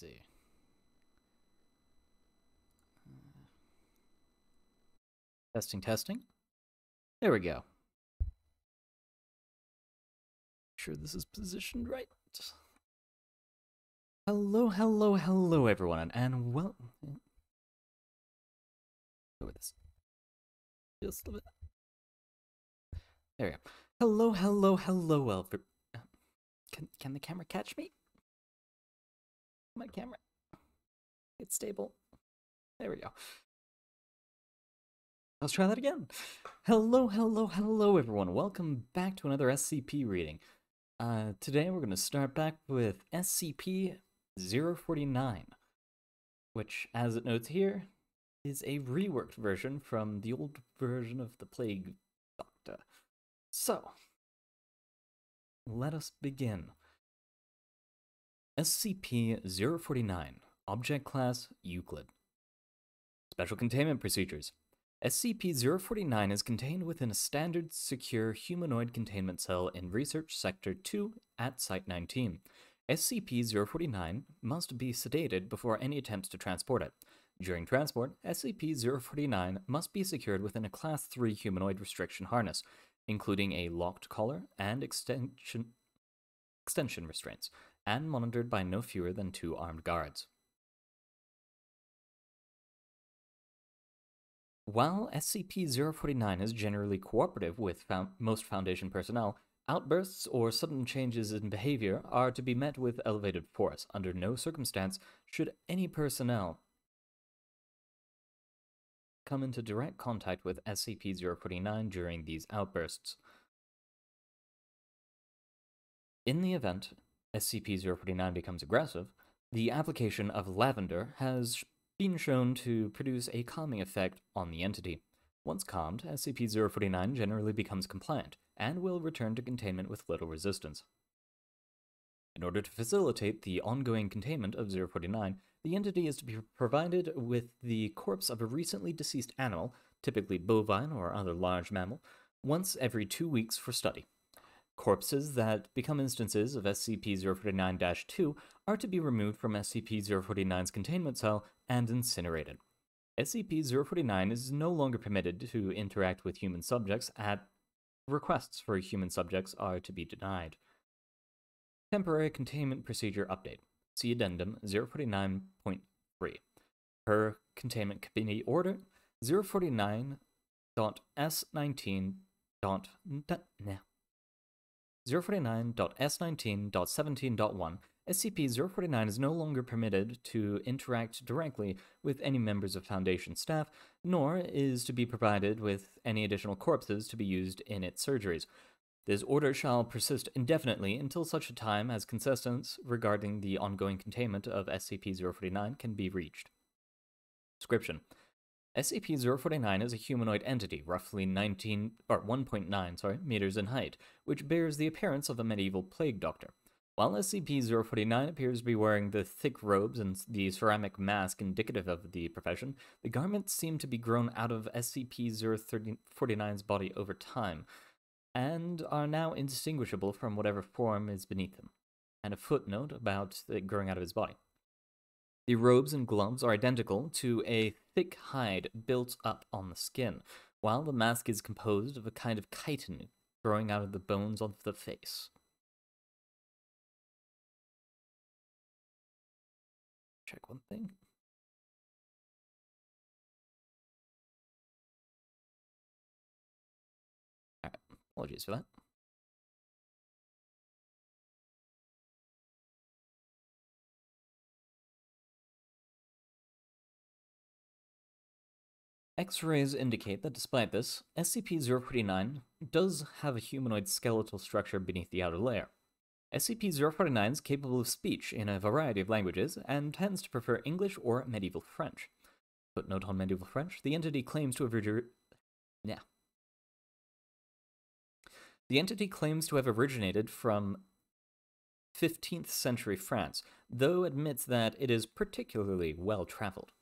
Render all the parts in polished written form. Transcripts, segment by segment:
see. Testing, testing. There we go. Sure this is positioned right. Hello, hello, hello, everyone, and well, go with this. Just a little bit. There we go. Hello, hello, hello, Elford. Can the camera catch me? My camera. It's stable. There we go. Let's try that again. Hello, hello, hello, everyone. Welcome back to another SCP reading. Today we're going to start back with SCP-049, which, as it notes here, is a reworked version from the old version of the Plague Doctor. So, let us begin. SCP-049, Object Class Euclid. Special Containment Procedures. SCP-049 is contained within a standard, secure humanoid containment cell in Research Sector 2 at Site-19. SCP-049 must be sedated before any attempts to transport it. During transport, SCP-049 must be secured within a Class 3 humanoid restriction harness, including a locked collar and extension restraints, and monitored by no fewer than 2 armed guards. While SCP-049 is generally cooperative with most Foundation personnel, outbursts or sudden changes in behavior are to be met with elevated force. Under no circumstance should any personnel come into direct contact with SCP-049 during these outbursts. In the event SCP-049 becomes aggressive, the application of lavender has been shown to produce a calming effect on the entity. Once calmed, SCP-049 generally becomes compliant and will return to containment with little resistance. In order to facilitate the ongoing containment of 049, the entity is to be provided with the corpse of a recently deceased animal, typically bovine or other large mammal, once every 2 weeks for study. Corpses that become instances of SCP-049-2 are to be removed from SCP-049's containment cell and incinerated. SCP-049 is no longer permitted to interact with human subjects at requests for human subjects are to be denied. Temporary Containment Procedure Update. See Addendum 049.3. Per Containment Committee Order 049.S19.17.1, SCP-049 is no longer permitted to interact directly with any members of Foundation staff, nor is to be provided with any additional corpses to be used in its surgeries. This order shall persist indefinitely until such a time as consensus regarding the ongoing containment of SCP-049 can be reached. Description. SCP-049 is a humanoid entity, roughly 1.9 meters in height, which bears the appearance of a medieval plague doctor. While SCP-049 appears to be wearing the thick robes and the ceramic mask indicative of the profession, the garments seem to be grown out of SCP-049's body over time, and are now indistinguishable from whatever form is beneath them. And a footnote about it growing out of his body. The robes and gloves are identical to a thick hide built up on the skin, while the mask is composed of a kind of chitin growing out of the bones of the face. Check one thing. Alright, apologies for that. X-rays indicate that despite this, SCP-049 does have a humanoid skeletal structure beneath the outer layer. SCP-049 is capable of speech in a variety of languages and tends to prefer English or medieval French. Footnote on medieval French: the entity claims to have originated from 15th century France, though admits that it is particularly well traveled.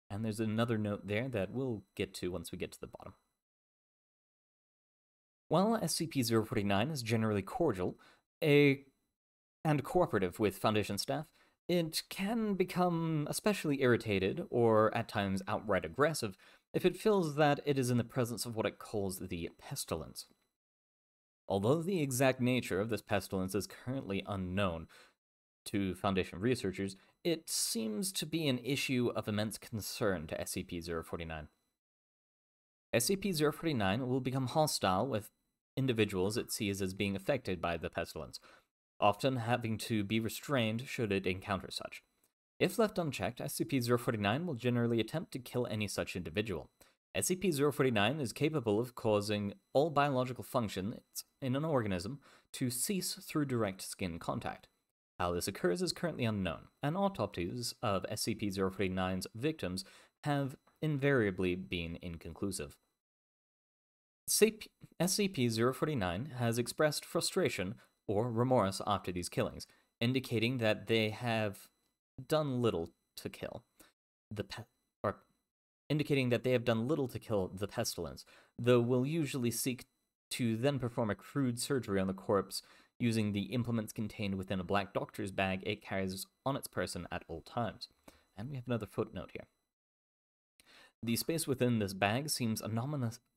And there's another note there that we'll get to once we get to the bottom. While SCP-049 is generally cordial and cooperative with Foundation staff, It can become especially irritated, or at times outright aggressive, if it feels that it is in the presence of what it calls the pestilence. Although the exact nature of this pestilence is currently unknown to Foundation researchers, it seems to be an issue of immense concern to SCP-049. SCP-049 will become hostile with individuals it sees as being affected by the pestilence, often having to be restrained should it encounter such. If left unchecked, SCP-049 will generally attempt to kill any such individual. SCP-049 is capable of causing all biological functions in an organism to cease through direct skin contact. How this occurs is currently unknown, and autopsies of SCP-049's victims have invariably been inconclusive. SCP-049 has expressed frustration or remorse after these killings, indicating that they have done little to kill the pestilence, though will usually seek to then perform a crude surgery on the corpse using the implements contained within a black doctor's bag it carries on its person at all times. And we have another footnote here. The space within this bag seems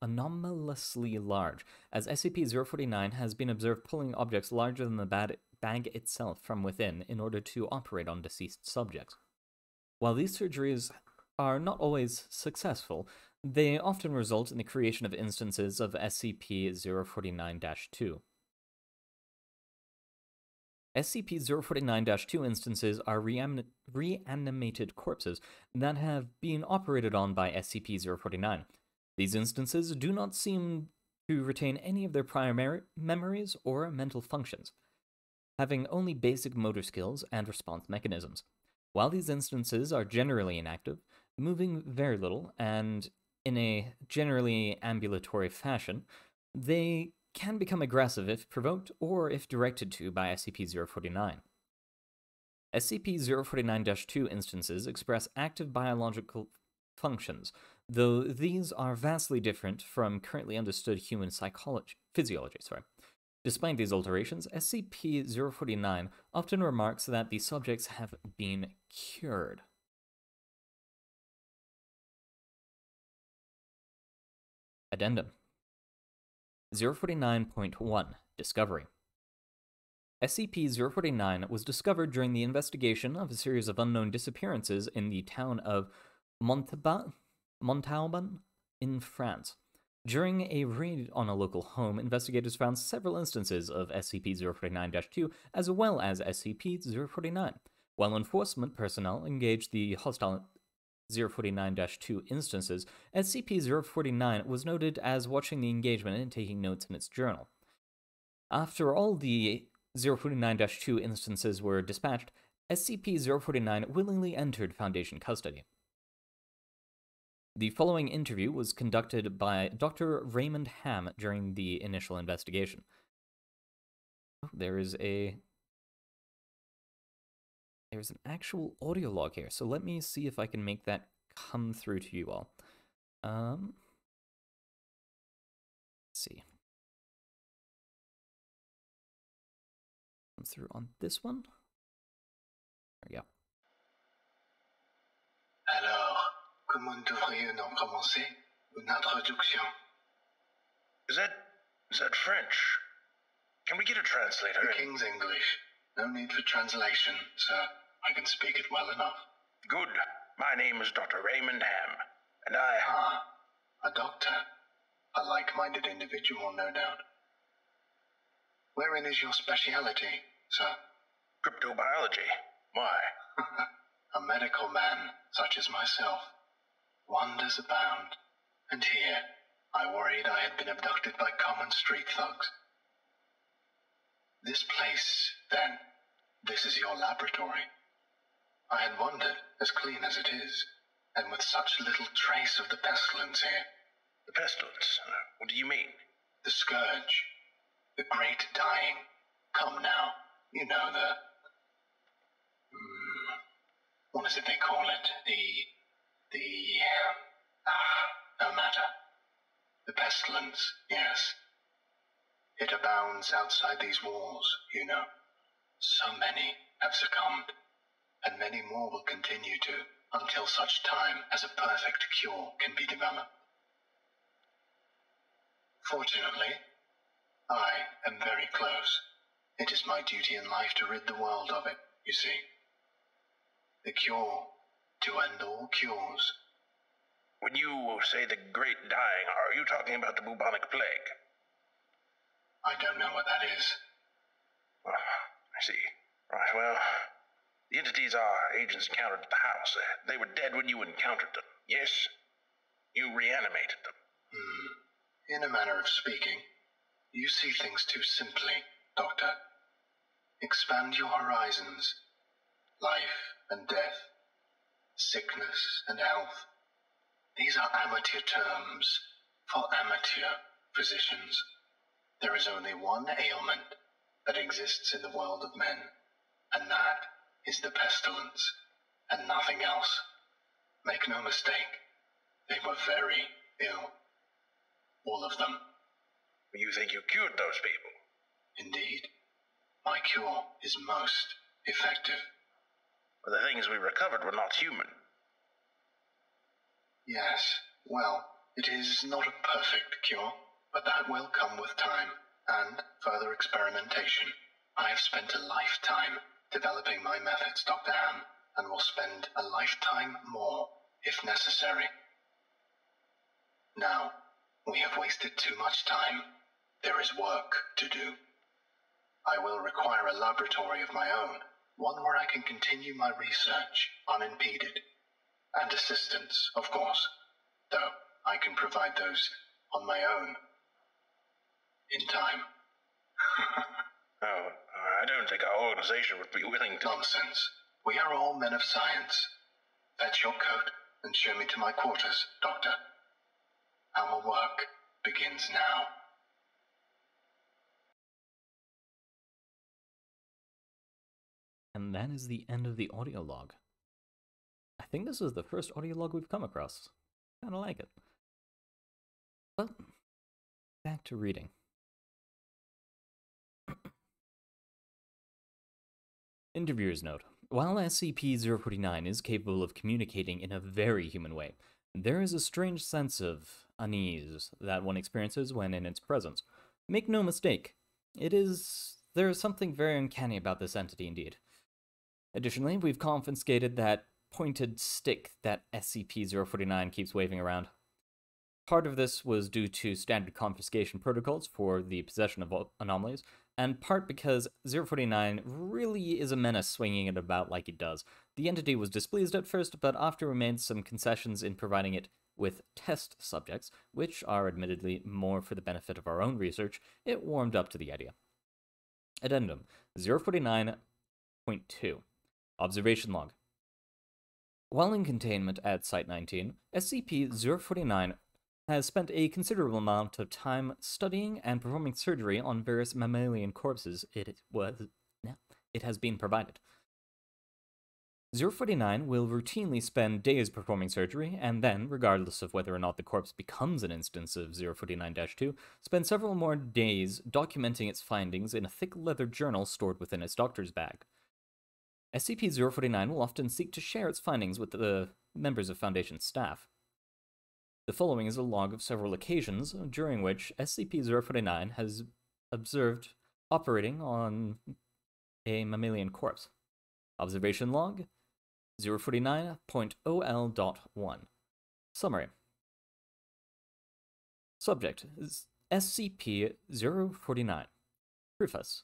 anomalously large, as SCP-049 has been observed pulling objects larger than the bag itself from within in order to operate on deceased subjects. While these surgeries are not always successful, they often result in the creation of instances of SCP-049-2. SCP-049-2 instances are reanimated corpses that have been operated on by SCP-049. These instances do not seem to retain any of their prior memories or mental functions, having only basic motor skills and response mechanisms. While these instances are generally inactive, moving very little, and in a generally ambulatory fashion, they can become aggressive if provoked or if directed to by SCP-049. SCP-049-2 instances express active biological functions, though these are vastly different from currently understood human physiology. Despite these alterations, SCP-049 often remarks that the subjects have been cured. Addendum 049.1 Discovery. SCP-049 was discovered during the investigation of a series of unknown disappearances in the town of Montauban in France. During a raid on a local home, investigators found several instances of SCP-049-2 as well as SCP-049. While enforcement personnel engaged the hostile 049-2 instances, SCP-049 was noted as watching the engagement and taking notes in its journal. After all the 049-2 instances were dispatched, SCP-049 willingly entered Foundation custody. The following interview was conducted by Dr. Raymond Ham during the initial investigation. There's an actual audio log here, so let me see if I can make that come through to you all. Let's see. Come through on this one. There we go. Alors, comment devrions-nous commencer une introduction? Is that French? Can we get a translator? The King's English. No need for translation, sir. I can speak it well enough. Good. My name is Dr. Raymond Ham, and I... Ah, a doctor. A like-minded individual, no doubt. Wherein is your speciality, sir? Cryptobiology. Why? A medical man, such as myself. Wonders abound. And here, I worried I had been abducted by common street thugs. This place, then, this is your laboratory. I had wondered, as clean as it is, and with such little trace of the pestilence here. The pestilence? What do you mean? The scourge. The great dying. Come now, you know what is it they call it? No matter. The pestilence, yes. It abounds outside these walls, you know. So many have succumbed. and many more will continue to, until such time as a perfect cure can be developed. Fortunately, I am very close. It is my duty in life to rid the world of it, you see. The cure to end all cures. When you say the great dying, are you talking about the bubonic plague? I don't know what that is. Oh, I see. Right, well, the entities our agents encountered at the house, they were dead when you encountered them, yes? You reanimated them. In a manner of speaking, you see things too simply, Doctor. Expand your horizons. Life and death, sickness and health. These are amateur terms for amateur physicians. There is only one ailment that exists in the world of men, and that is the pestilence, and nothing else. Make no mistake, they were very ill. All of them. You think you cured those people? Indeed. My cure is most effective. But the things we recovered were not human. Yes, well, it is not a perfect cure, but that will come with time, and further experimentation. I have spent a lifetime developing my methods, Dr. Ham, and will spend a lifetime more, if necessary. Now, we have wasted too much time. There is work to do. I will require a laboratory of my own, one where I can continue my research unimpeded. And assistance, of course, though I can provide those on my own. In time. Oh, I don't think our organization would be willing to... Nonsense. We are all men of science. Fetch your coat and show me to my quarters, Doctor. Our work begins now. And that is the end of the audio log. I think this is the first audio log we've come across. Kinda like it. But, back to reading. Interviewer's note. While SCP-049 is capable of communicating in a very human way, there is a strange sense of unease that one experiences when in its presence. Make no mistake, there is something very uncanny about this entity indeed. Additionally, we've confiscated that pointed stick that SCP-049 keeps waving around. Part of this was due to standard confiscation protocols for the possession of anomalies, and part because 049 really is a menace swinging it about like it does. The entity was displeased at first, but after we made some concessions in providing it with test subjects, which are admittedly more for the benefit of our own research, it warmed up to the idea. Addendum 049.2 Observation Log. While in containment at Site-19, SCP-049 has spent a considerable amount of time studying and performing surgery on various mammalian corpses it has been provided. 049 will routinely spend days performing surgery, and then, regardless of whether or not the corpse becomes an instance of 049-2, spend several more days documenting its findings in a thick leather journal stored within its doctor's bag. SCP-049 will often seek to share its findings with the members of Foundation staff. The following is a log of several occasions during which SCP-049 has observed operating on a mammalian corpse. Observation Log 049.OL.1 Summary. Subject is SCP-049. Preface.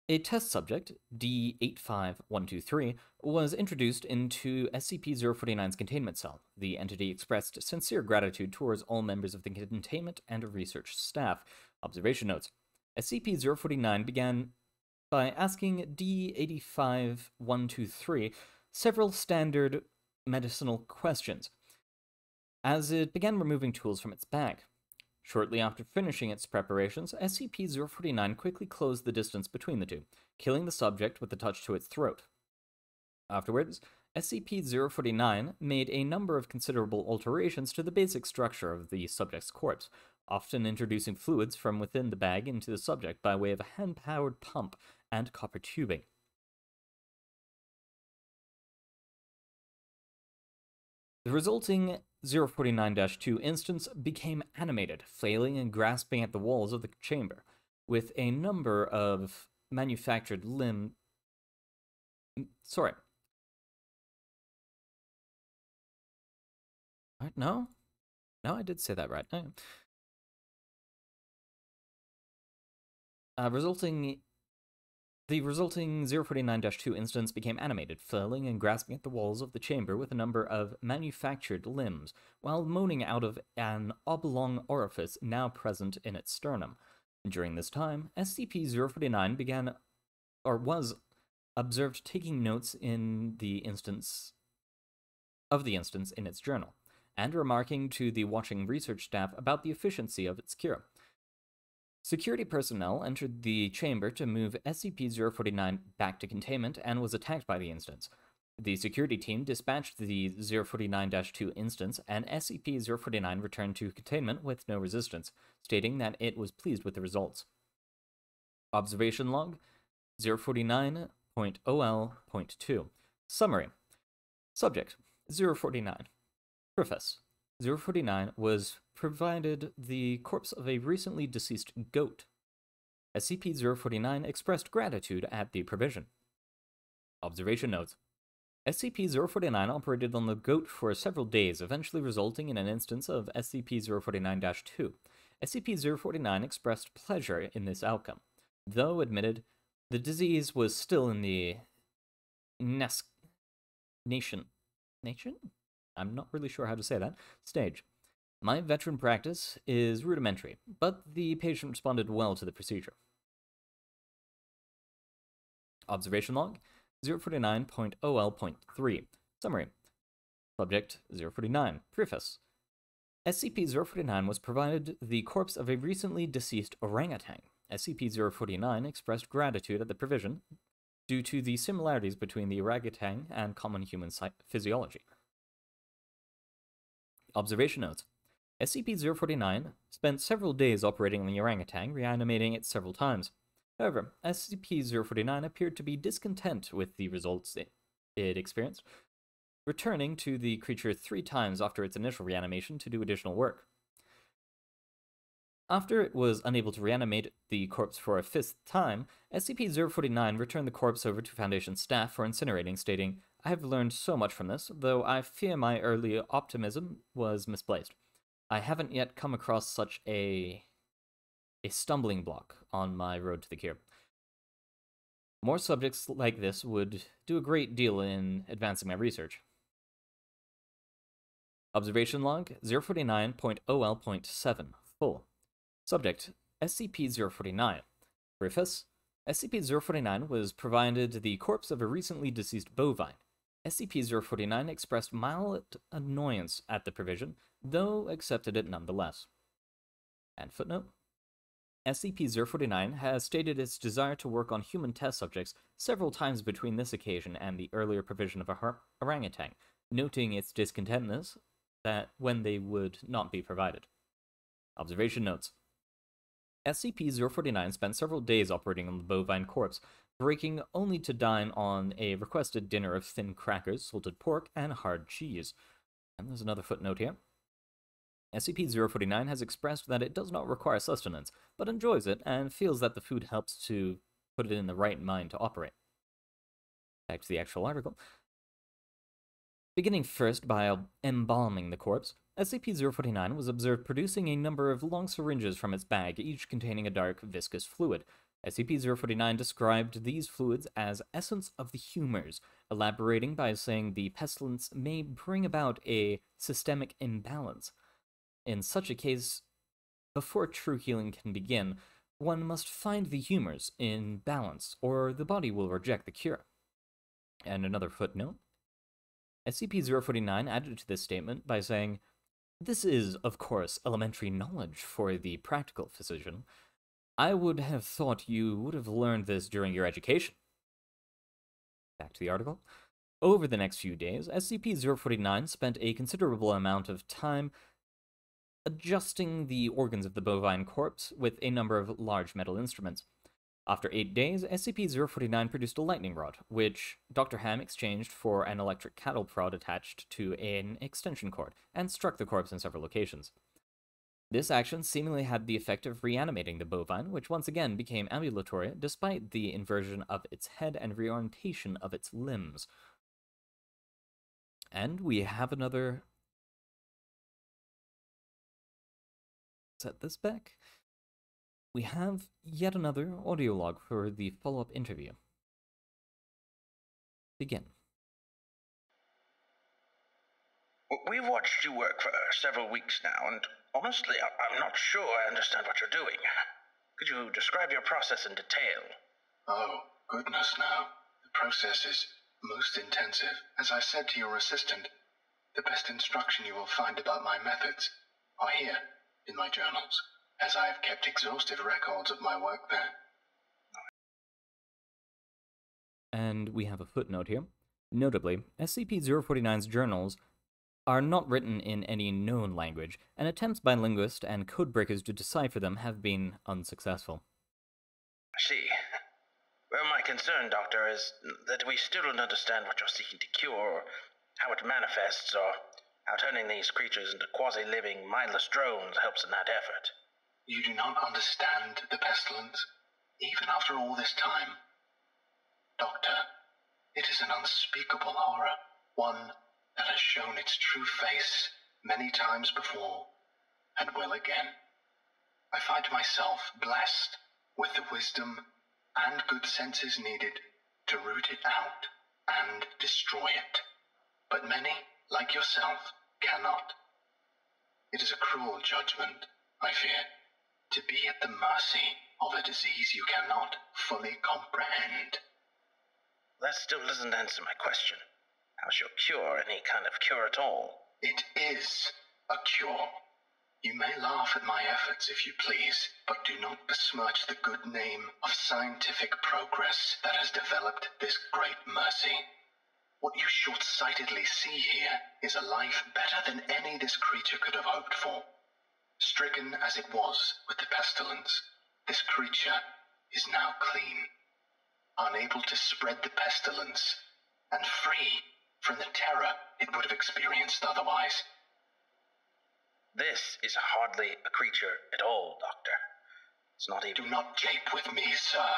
A test subject, D85123, was introduced into SCP-049's containment cell. The entity expressed sincere gratitude towards all members of the containment and research staff. Observation notes. SCP-049 began by asking D85123 several standard medicinal questions as it began removing tools from its bag. Shortly after finishing its preparations, SCP-049 quickly closed the distance between the two, killing the subject with a touch to its throat. Afterwards, SCP-049 made a number of considerable alterations to the basic structure of the subject's corpse, often introducing fluids from within the bag into the subject by way of a hand-powered pump and copper tubing. The resulting 049-2 instance became animated, flailing and grasping at the walls of the chamber, with a number of manufactured Sorry. What? No? No, I did say that right. Oh. The resulting 049-2 instance became animated, flailing and grasping at the walls of the chamber with a number of manufactured limbs, while moaning out of an oblong orifice now present in its sternum. During this time, SCP-049 was observed taking notes in the instance in its journal, and remarking to the watching research staff about the efficiency of its cure. Security personnel entered the chamber to move SCP-049 back to containment and was attacked by the instance. The security team dispatched the 049-2 instance, and SCP-049 returned to containment with no resistance, stating that it was pleased with the results. Observation Log 049.OL.2 Summary. Subject 049. Preface. 049 was provided the corpse of a recently deceased goat. SCP-049 expressed gratitude at the provision. Observation notes. SCP-049 operated on the goat for several days, eventually resulting in an instance of SCP-049-2. SCP-049 expressed pleasure in this outcome, though admitted the disease was still in the nation? I'm not really sure how to say that. Stage. My veteran practice is rudimentary, but the patient responded well to the procedure. Observation Log 049.OL.3 Summary. Subject 049. Preface. SCP-049 was provided the corpse of a recently deceased orangutan. SCP-049 expressed gratitude at the provision due to the similarities between the orangutan and common human physiology. Observation notes. SCP-049 spent several days operating on the orangutan, reanimating it several times. However, SCP-049 appeared to be discontent with the results it experienced, returning to the creature 3 times after its initial reanimation to do additional work. After it was unable to reanimate the corpse for a 5th time, SCP-049 returned the corpse over to Foundation staff for incinerating, stating, "I have learned so much from this, though I fear my early optimism was misplaced. I haven't yet come across such a stumbling block on my road to the cure. More subjects like this would do a great deal in advancing my research." Observation Log 049.OL.7 Full. Subject SCP-049. Preface. SCP-049 was provided the corpse of a recently deceased bovine. SCP-049 expressed mild annoyance at the provision, though accepted it nonetheless. And footnote. SCP-049 has stated its desire to work on human test subjects several times between this occasion and the earlier provision of a orangutan, noting its discontentness that when they would not be provided. Observation notes. SCP-049 spent several days operating on the bovine corpse, breaking only to dine on a requested dinner of thin crackers, salted pork, and hard cheese. And there's another footnote here. SCP-049 has expressed that it does not require sustenance, but enjoys it and feels that the food helps to put it in the right mind to operate. Back to the actual article. Beginning first by embalming the corpse, SCP-049 was observed producing a number of long syringes from its bag, each containing a dark, viscous fluid. SCP-049 described these fluids as essence of the humors, elaborating by saying the pestilence may bring about a systemic imbalance. In such a case, before true healing can begin, one must find the humors in balance, or the body will reject the cure. And another footnote. SCP-049 added to this statement by saying, "This is, of course, elementary knowledge for the practical physician. I would have thought you would have learned this during your education." Back to the article. Over the next few days, SCP-049 spent a considerable amount of time adjusting the organs of the bovine corpse with a number of large metal instruments. After 8 days, SCP-049 produced a lightning rod, which Dr. Ham exchanged for an electric cattle prod attached to an extension cord, and struck the corpse in several locations. This action seemingly had the effect of reanimating the bovine, which once again became ambulatory despite the inversion of its head and reorientation of its limbs. And we have another... Set this back. We have yet another audio log for the follow-up interview. Begin. We've watched you work for several weeks now, and honestly, I'm not sure I understand what you're doing. Could you describe your process in detail? Oh, goodness no. The process is most intensive. As I said to your assistant, the best instruction you will find about my methods are here in my journals, as I have kept exhaustive records of my work there. And we have a footnote here. Notably, SCP-049's journals are not written in any known language, and attempts by linguists and codebreakers to decipher them have been unsuccessful. I see. Well, my concern, Doctor, is that we still don't understand what you're seeking to cure, or how it manifests, or how turning these creatures into quasi-living, mindless drones helps in that effort. You do not understand the pestilence, even after all this time. Doctor, it is an unspeakable horror, one that has shown its true face many times before, and will again. I find myself blessed with the wisdom and good senses needed to root it out and destroy it. But many, like yourself, cannot. It is a cruel judgment, I fear, to be at the mercy of a disease you cannot fully comprehend. That still doesn't answer my question. How's your cure any kind of cure at all? It is a cure. You may laugh at my efforts if you please, but do not besmirch the good name of scientific progress that has developed this great mercy. What you short-sightedly see here is a life better than any this creature could have hoped for. Stricken as it was with the pestilence, this creature is now clean, unable to spread the pestilence, and free from the terror it would have experienced otherwise. This is hardly a creature at all, Doctor. It's not even... Do not jape with me, sir.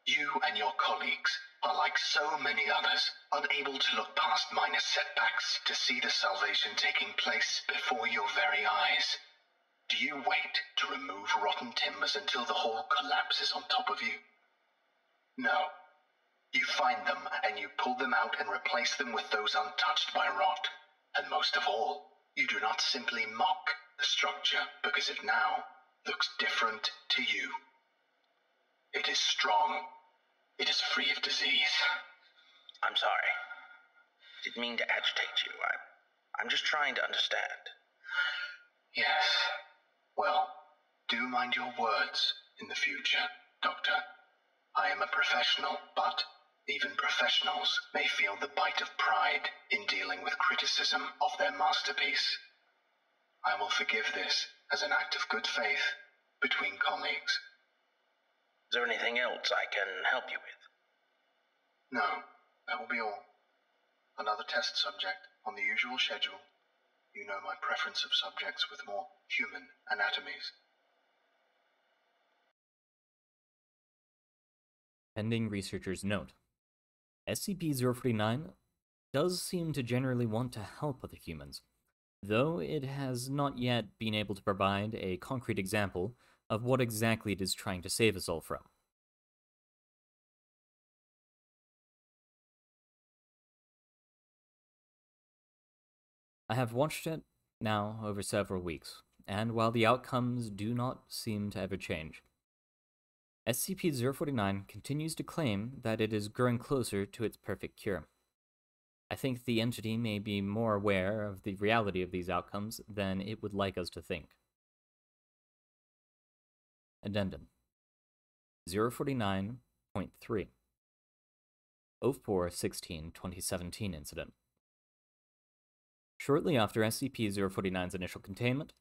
You and your colleagues are like so many others, unable to look past minor setbacks to see the salvation taking place before your very eyes. Do you wait to remove rotten timbers until the whole collapses on top of you? No. You find them and you pull them out and replace them with those untouched by rot. And most of all, you do not simply mock the structure because it now looks different to you. It is strong. It is free of disease. I'm sorry. Didn't mean to agitate you. I'm just trying to understand. Yes. Well, do mind your words in the future, Doctor. I am a professional, but even professionals may feel the bite of pride in dealing with criticism of their masterpiece. I will forgive this as an act of good faith between colleagues. Is there anything else I can help you with? No, that will be all. Another test subject on the usual schedule. You know my preference of subjects with more human anatomies. Pending researcher's note. SCP-049 does seem to generally want to help other humans, though it has not yet been able to provide a concrete example of what exactly it is trying to save us all from. I have watched it now over several weeks, and while the outcomes do not seem to ever change, SCP-049 continues to claim that it is growing closer to its perfect cure. I think the entity may be more aware of the reality of these outcomes than it would like us to think. Addendum 049.3 04/16/2017 incident. Shortly after SCP-049's initial containment,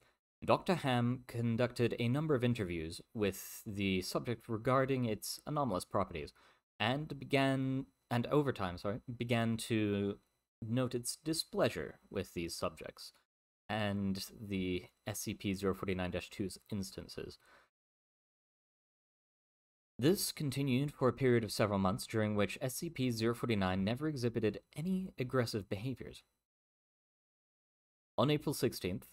Dr. Ham conducted a number of interviews with the subject regarding its anomalous properties, and began to note its displeasure with these subjects and the SCP-049-2's instances. This continued for a period of several months, during which SCP-049 never exhibited any aggressive behaviors. On April 16th,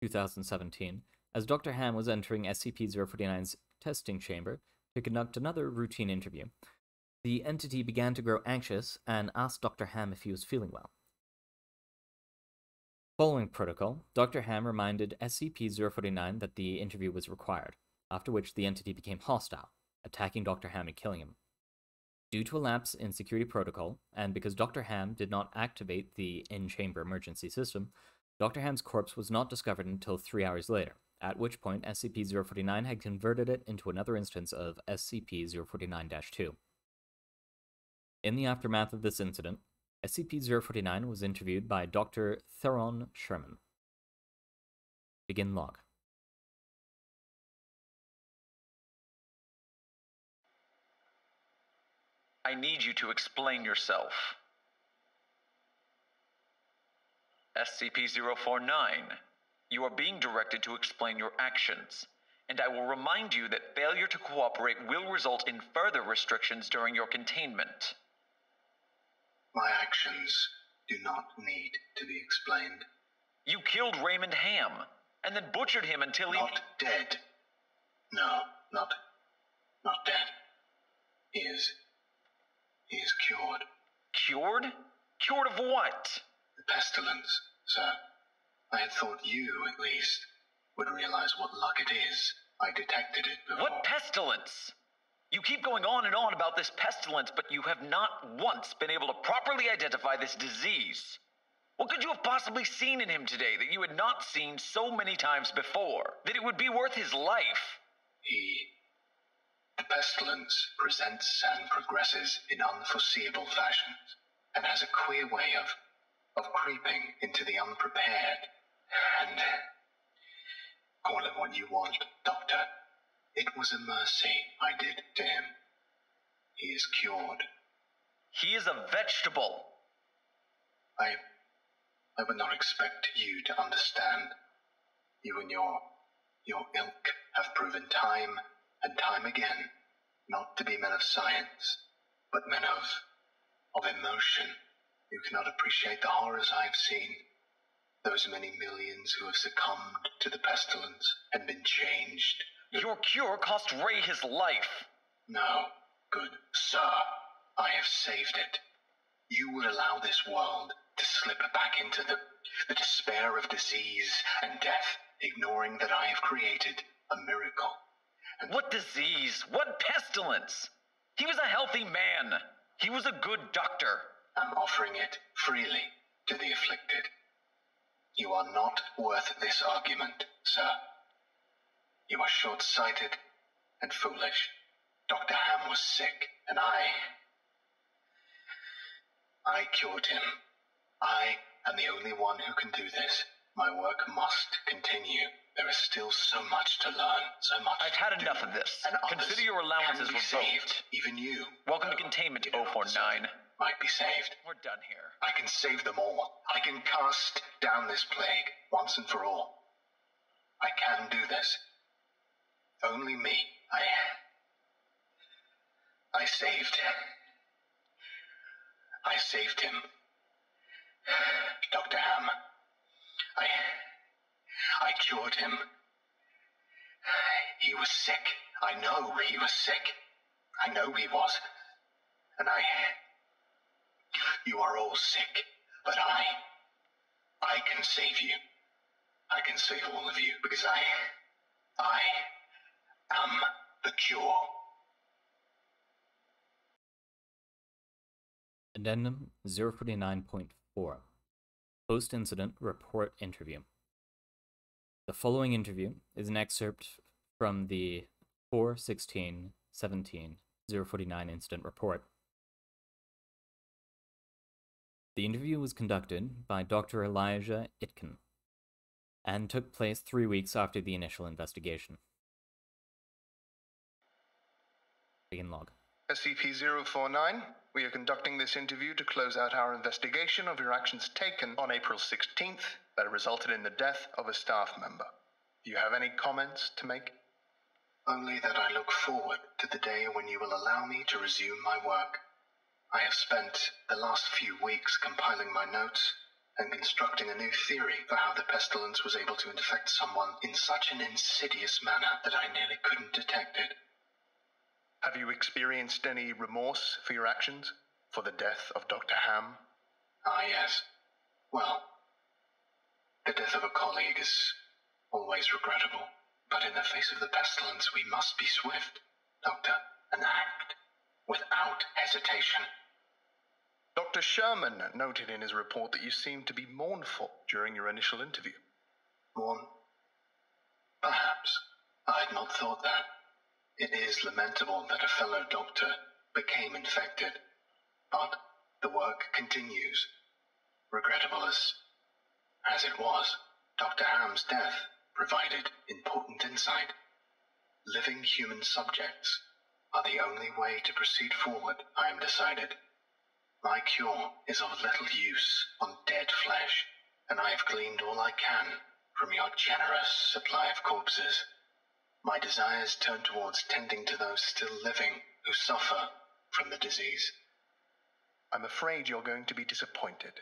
2017, as Dr. Ham was entering SCP-049's testing chamber to conduct another routine interview, the entity began to grow anxious and asked Dr. Ham if he was feeling well. Following protocol, Dr. Ham reminded SCP-049 that the interview was required, after which the entity became hostile, attacking Dr. Ham and killing him. Due to a lapse in security protocol, and because Dr. Ham did not activate the in-chamber emergency system, Dr. Ham's corpse was not discovered until 3 hours later, at which point SCP-049 had converted it into another instance of SCP-049-2. In the aftermath of this incident, SCP-049 was interviewed by Dr. Theron Sherman. Begin log. I need you to explain yourself. SCP-049, you are being directed to explain your actions, and I will remind you that failure to cooperate will result in further restrictions during your containment. My actions do not need to be explained. You killed Raymond Ham, and then butchered him until he... Not dead. No, not dead. He is cured. Cured? Cured of what? The pestilence, sir. I had thought you, at least, would realize what luck it is. I detected it before. What pestilence? You keep going on and on about this pestilence, but you have not once been able to properly identify this disease. What could you have possibly seen in him today that you had not seen so many times before, that it would be worth his life? The pestilence presents and progresses in unforeseeable fashions, and has a queer way of creeping into the unprepared. And call it what you want, Doctor. It was a mercy I did to him. He is cured. He is a vegetable. I would not expect you to understand. You and your ilk have proven time and time again not to be men of science, but men of emotion. You cannot appreciate the horrors I have seen. Those many millions who have succumbed to the pestilence and been changed. Your cure cost Ray his life. No, good sir. I have saved it. You would allow this world to slip back into the despair of disease and death, ignoring that I have created a miracle. And what disease? What pestilence? He was a healthy man. He was a good doctor. I'm offering it freely to the afflicted. You are not worth this argument, sir. You are short-sighted and foolish. Dr. Ham was sick, and I cured him. I am the only one who can do this. My work must continue. There is still so much to learn, so much. I've had enough of this. Consider your allowances revoked. Even you. Welcome to containment, 049. Might be saved. We're done here. I can save them all. I can cast down this plague once and for all. I can do this. Only me. I saved him. Dr. Ham. I cured him. He was sick. I know he was sick. I know he was. And you are all sick, but I can save you. I can save all of you, because I am the cure. Addendum 049.4 Post-Incident Report Interview. The following interview is an excerpt from the 4/16/17/049 Incident Report. The interview was conducted by Dr. Elijah Itkin. and took place 3 weeks after the initial investigation. Begin log. SCP-049, we are conducting this interview to close out our investigation of your actions taken on April 16th that resulted in the death of a staff member. Do you have any comments to make? Only that I look forward to the day when you will allow me to resume my work. I have spent the last few weeks compiling my notes and constructing a new theory for how the pestilence was able to infect someone in such an insidious manner that I nearly couldn't detect it. Have you experienced any remorse for your actions? For the death of Dr. Ham? Ah, yes. Well, the death of a colleague is always regrettable. But in the face of the pestilence, we must be swift, Doctor, and act without hesitation. Dr. Sherman noted in his report that you seemed to be mournful during your initial interview. Mourn? Perhaps. I had not thought that. It is lamentable that a fellow doctor became infected, but the work continues. Regrettable as it was, Dr. Ham's death provided important insight. Living human subjects are the only way to proceed forward, I am decided. My cure is of little use on dead flesh, and I have gleaned all I can from your generous supply of corpses. My desires turn towards tending to those still living who suffer from the disease. I'm afraid you're going to be disappointed.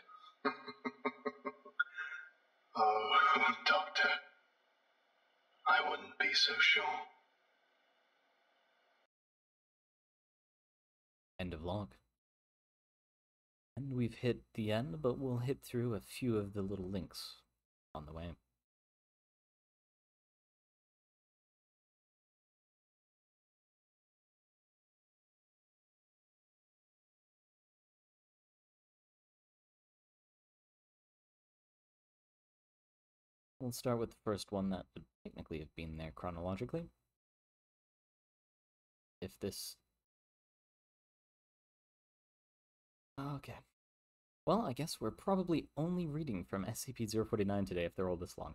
Oh, Doctor, I wouldn't be so sure. End of log. And we've hit the end, but we'll hit through a few of the little links on the way. We'll start with the first one that would technically have been there chronologically. If this... Okay. Well, I guess we're probably only reading from SCP-049 today if they're all this long.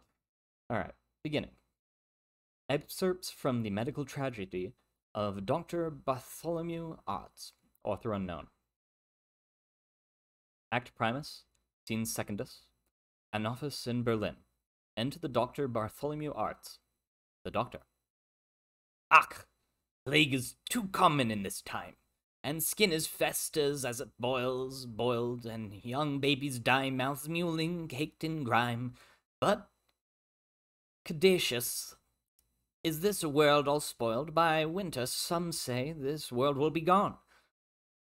Alright, beginning. Excerpts from the medical tragedy of Dr. Bartholomew Artz, author unknown. Act Primus, Scene Secundus, an office in Berlin. Enter the Dr. Bartholomew Artz. The doctor. Ach, plague is too common in this time, and skin is festers as it boiled, and young babies die mouths mewling, caked in grime. But, Caduceus, is this world all spoiled? By winter some say this world will be gone.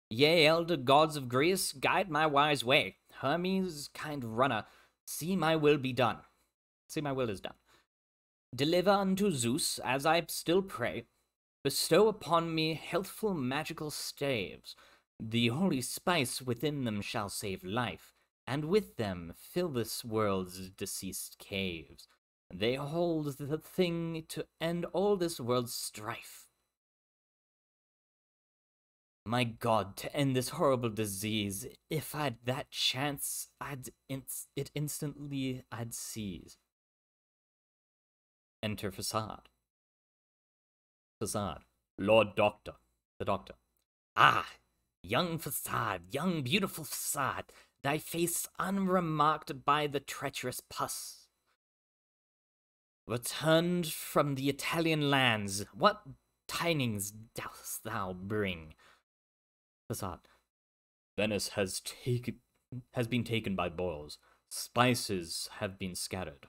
Yea, elder gods of Greece, guide my wise way. Hermes, kind runner, see my will be done. See, my will is done. Deliver unto Zeus, as I still pray. Bestow upon me healthful magical staves. The holy spice within them shall save life, and with them fill this world's deceased caves. They hold the thing to end all this world's strife. My God, to end this horrible disease, if I'd that chance, I'd seize. Enter Facade. Facade. Lord Doctor. The Doctor. Ah, young Facade, young beautiful Facade, thy face unremarked by the treacherous pus. Returned from the Italian lands, what tidings dost thou bring? Facade. Venice has been taken by boils. Spices have been scattered.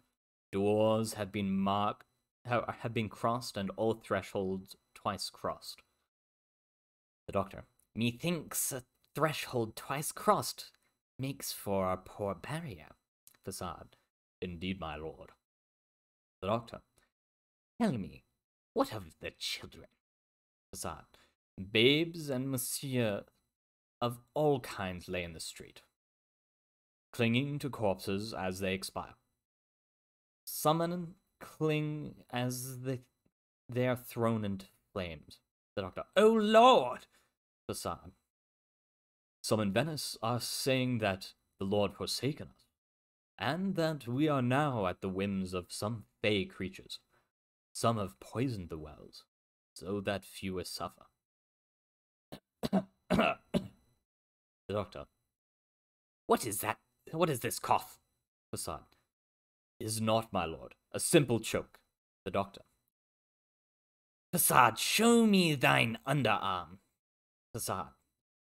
Doors have been crossed, and all thresholds twice crossed. The Doctor. Methinks a threshold twice crossed makes for a poor barrier. Facade. Indeed, my lord. The Doctor. Tell me, what of the children? Facade. Babes and monsieur of all kinds lay in the street, clinging to corpses as they expire. Some cling as they are thrown into flames. The Doctor. Oh Lord! Facade. Some in Venice are saying that the Lord forsaken us. and that we are now at the whims of some fey creatures. Some have poisoned the wells, so that fewer suffer. The doctor. What is that? What is this cough? Facade. Is not, my lord, a simple choke. The doctor. Facade, show me thine underarm. Facade.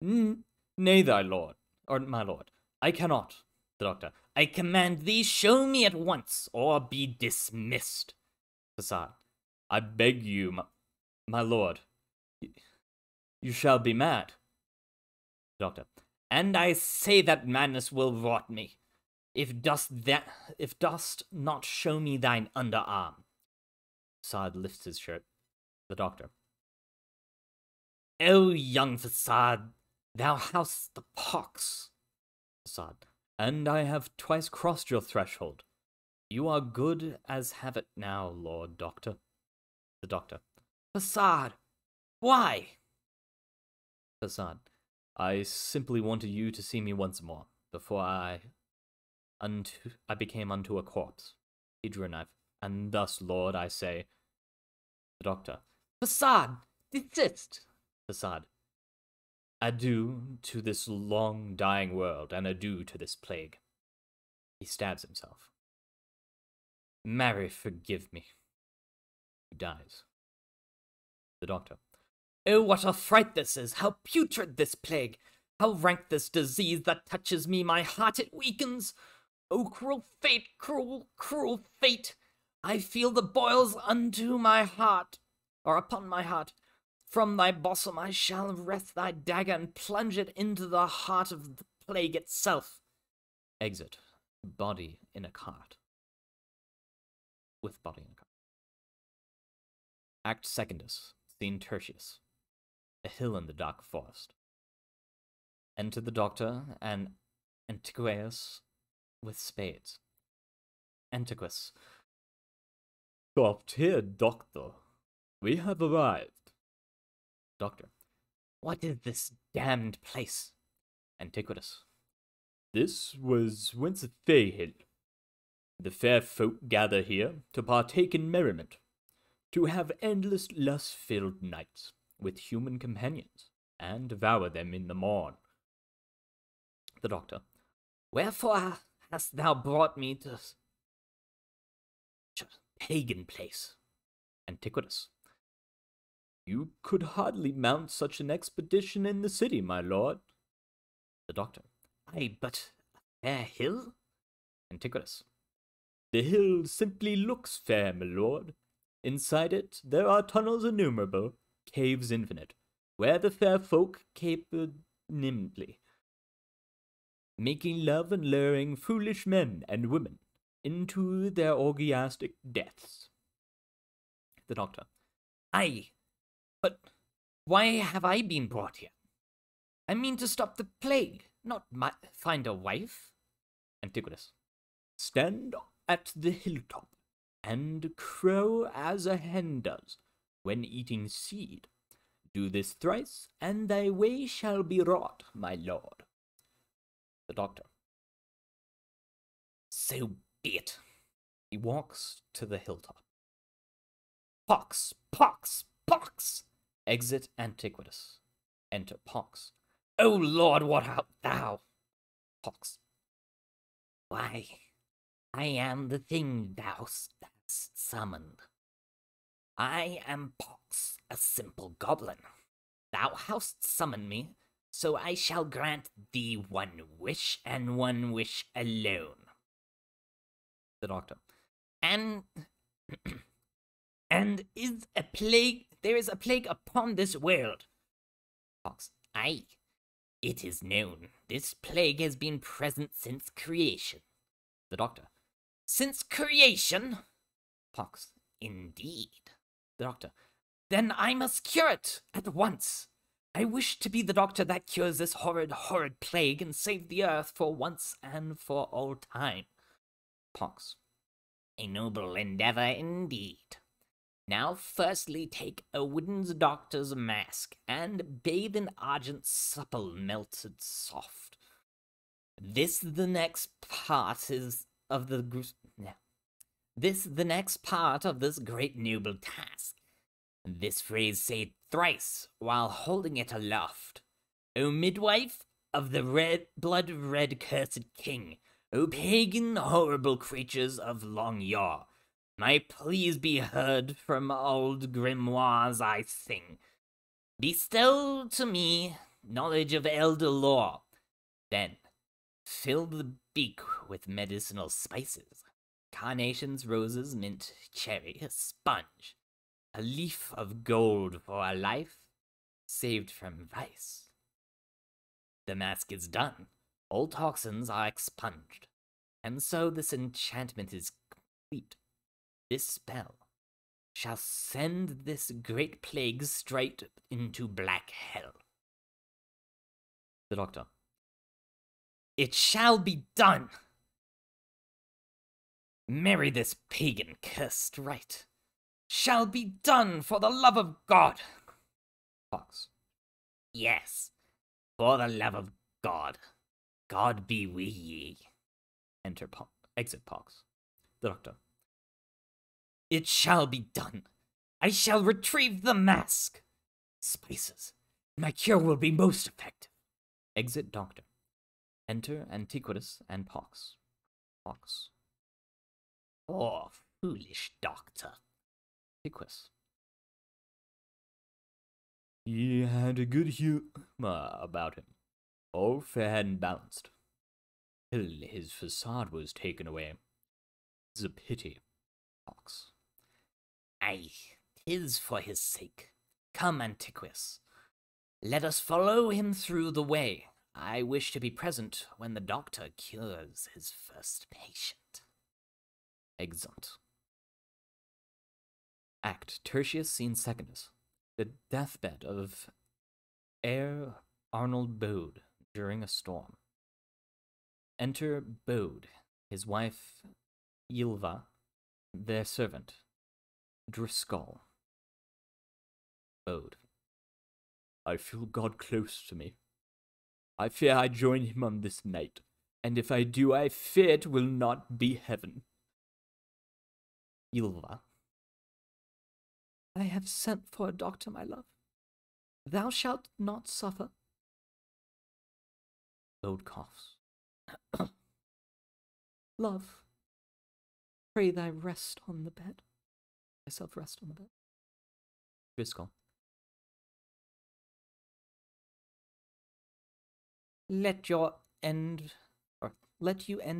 Nay, thy lord, or my lord, I cannot. The doctor. I command thee, show me at once, or be dismissed. Facade. I beg you, my lord. You shall be mad. Doctor. And I say that madness will rot me, if dost not show me thine underarm. Facade lifts his shirt. The doctor. O young Facade, thou hast the pox. Facade. And I have twice crossed your threshold. You are good as have it now, Lord Doctor. The doctor. Facade. Why? Facade. I simply wanted you to see me once more, before I became unto a corpse. He drew a knife. And thus, Lord, I say. The doctor. Facade! Desist! Facade. Adieu to this long dying world, and adieu to this plague. He stabs himself. Mary, forgive me. He dies. The doctor. Oh, what a fright this is! How putrid this plague! How rank this disease that touches me, my heart it weakens! Oh, cruel fate, cruel, cruel fate! I feel the boils unto my heart, or upon my heart. From thy bosom I shall wrest thy dagger and plunge it into the heart of the plague itself. Exit. Body in a cart. With body in a cart. Act Secondus. Scene Tertius. A hill in the dark forest. Enter the doctor and Antiquus with spades. Antiquus. Stopped here, doctor. We have arrived. Doctor. What is this damned place? Antiquus. This was once a fey hill. The fair folk gather here to partake in merriment, to have endless lust-filled nights with human companions, and devour them in the morn. The doctor. Wherefore hast thou brought me to such a pagan place? Antiquus. You could hardly mount such an expedition in the city, my lord. The doctor. Aye, but a fair hill? Antiquus. The hill simply looks fair, my lord. Inside it there are tunnels innumerable, caves infinite, where the fair folk capered nimbly, making love and luring foolish men and women into their orgiastic deaths. The doctor. Aye, but why have I been brought here? I mean to stop the plague, not find a wife. Antiquus. Stand at the hilltop, and crow as a hen does when eating seed. Do this thrice, and thy way shall be wrought, my lord. The doctor. So be it. He walks to the hilltop. Pox, pox, pox! Exit Antiquus. Enter Pox. O Lord, what art thou? Pox. Why, I am the thing thou hast summoned. I am Pox, a simple goblin. Thou hast summoned me, so I shall grant thee one wish, and one wish alone. The doctor. And is a plague, there is a plague upon this world. Pox. Aye, it is known. This plague has been present since creation. The doctor. Since creation? Pox. Indeed. The doctor. Then I must cure it at once. I wish to be the doctor that cures this horrid, horrid plague and save the earth for once and for all time. Pox. A noble endeavor indeed. Now firstly take a wooden doctor's mask, and bathe in argent supple melted soft. This the next part is of the the next part of this great noble task. This phrase say thrice while holding it aloft. O midwife of the blood-red cursed king, O pagan horrible creatures of long yore, my pleas be heard from old grimoires I sing. Bestow to me knowledge of elder lore. Then fill the beak with medicinal spices. Carnations, roses, mint, cherry, a sponge. A leaf of gold for a life saved from vice. The mask is done. All toxins are expunged. And so this enchantment is complete. This spell shall send this great plague straight into black hell. The doctor. It shall be done. Marry this pagan cursed rite. Shall be done for the love of God. Pox. Yes, for the love of God. God be with ye. Exit Pox. The doctor. It shall be done. I shall retrieve the mask. Spices. My cure will be most effective. Exit doctor. Enter Antiquitas and Pox. Pox. Oh, foolish doctor. Antiquus. He had a good humor about him, all fair and balanced, till his facade was taken away. 'Tis a pity, Pox. Aye, 'tis for his sake. Come, Antiquus. Let us follow him through the way. I wish to be present when the doctor cures his first patient. Exeunt. Act Tertius Scene Secondus. The deathbed of Heir Arnold Bode during a storm. Enter Bode, his wife Ylva, their servant Driscoll. Bode. I feel God close to me. I fear I join him on this night, and if I do, I fear it will not be heaven. Ylva. I have sent for a doctor, my love. Thou shalt not suffer. Bode coughs. Love, pray thy rest on the bed. Thyself rest on the bed. Driscoll. Let you end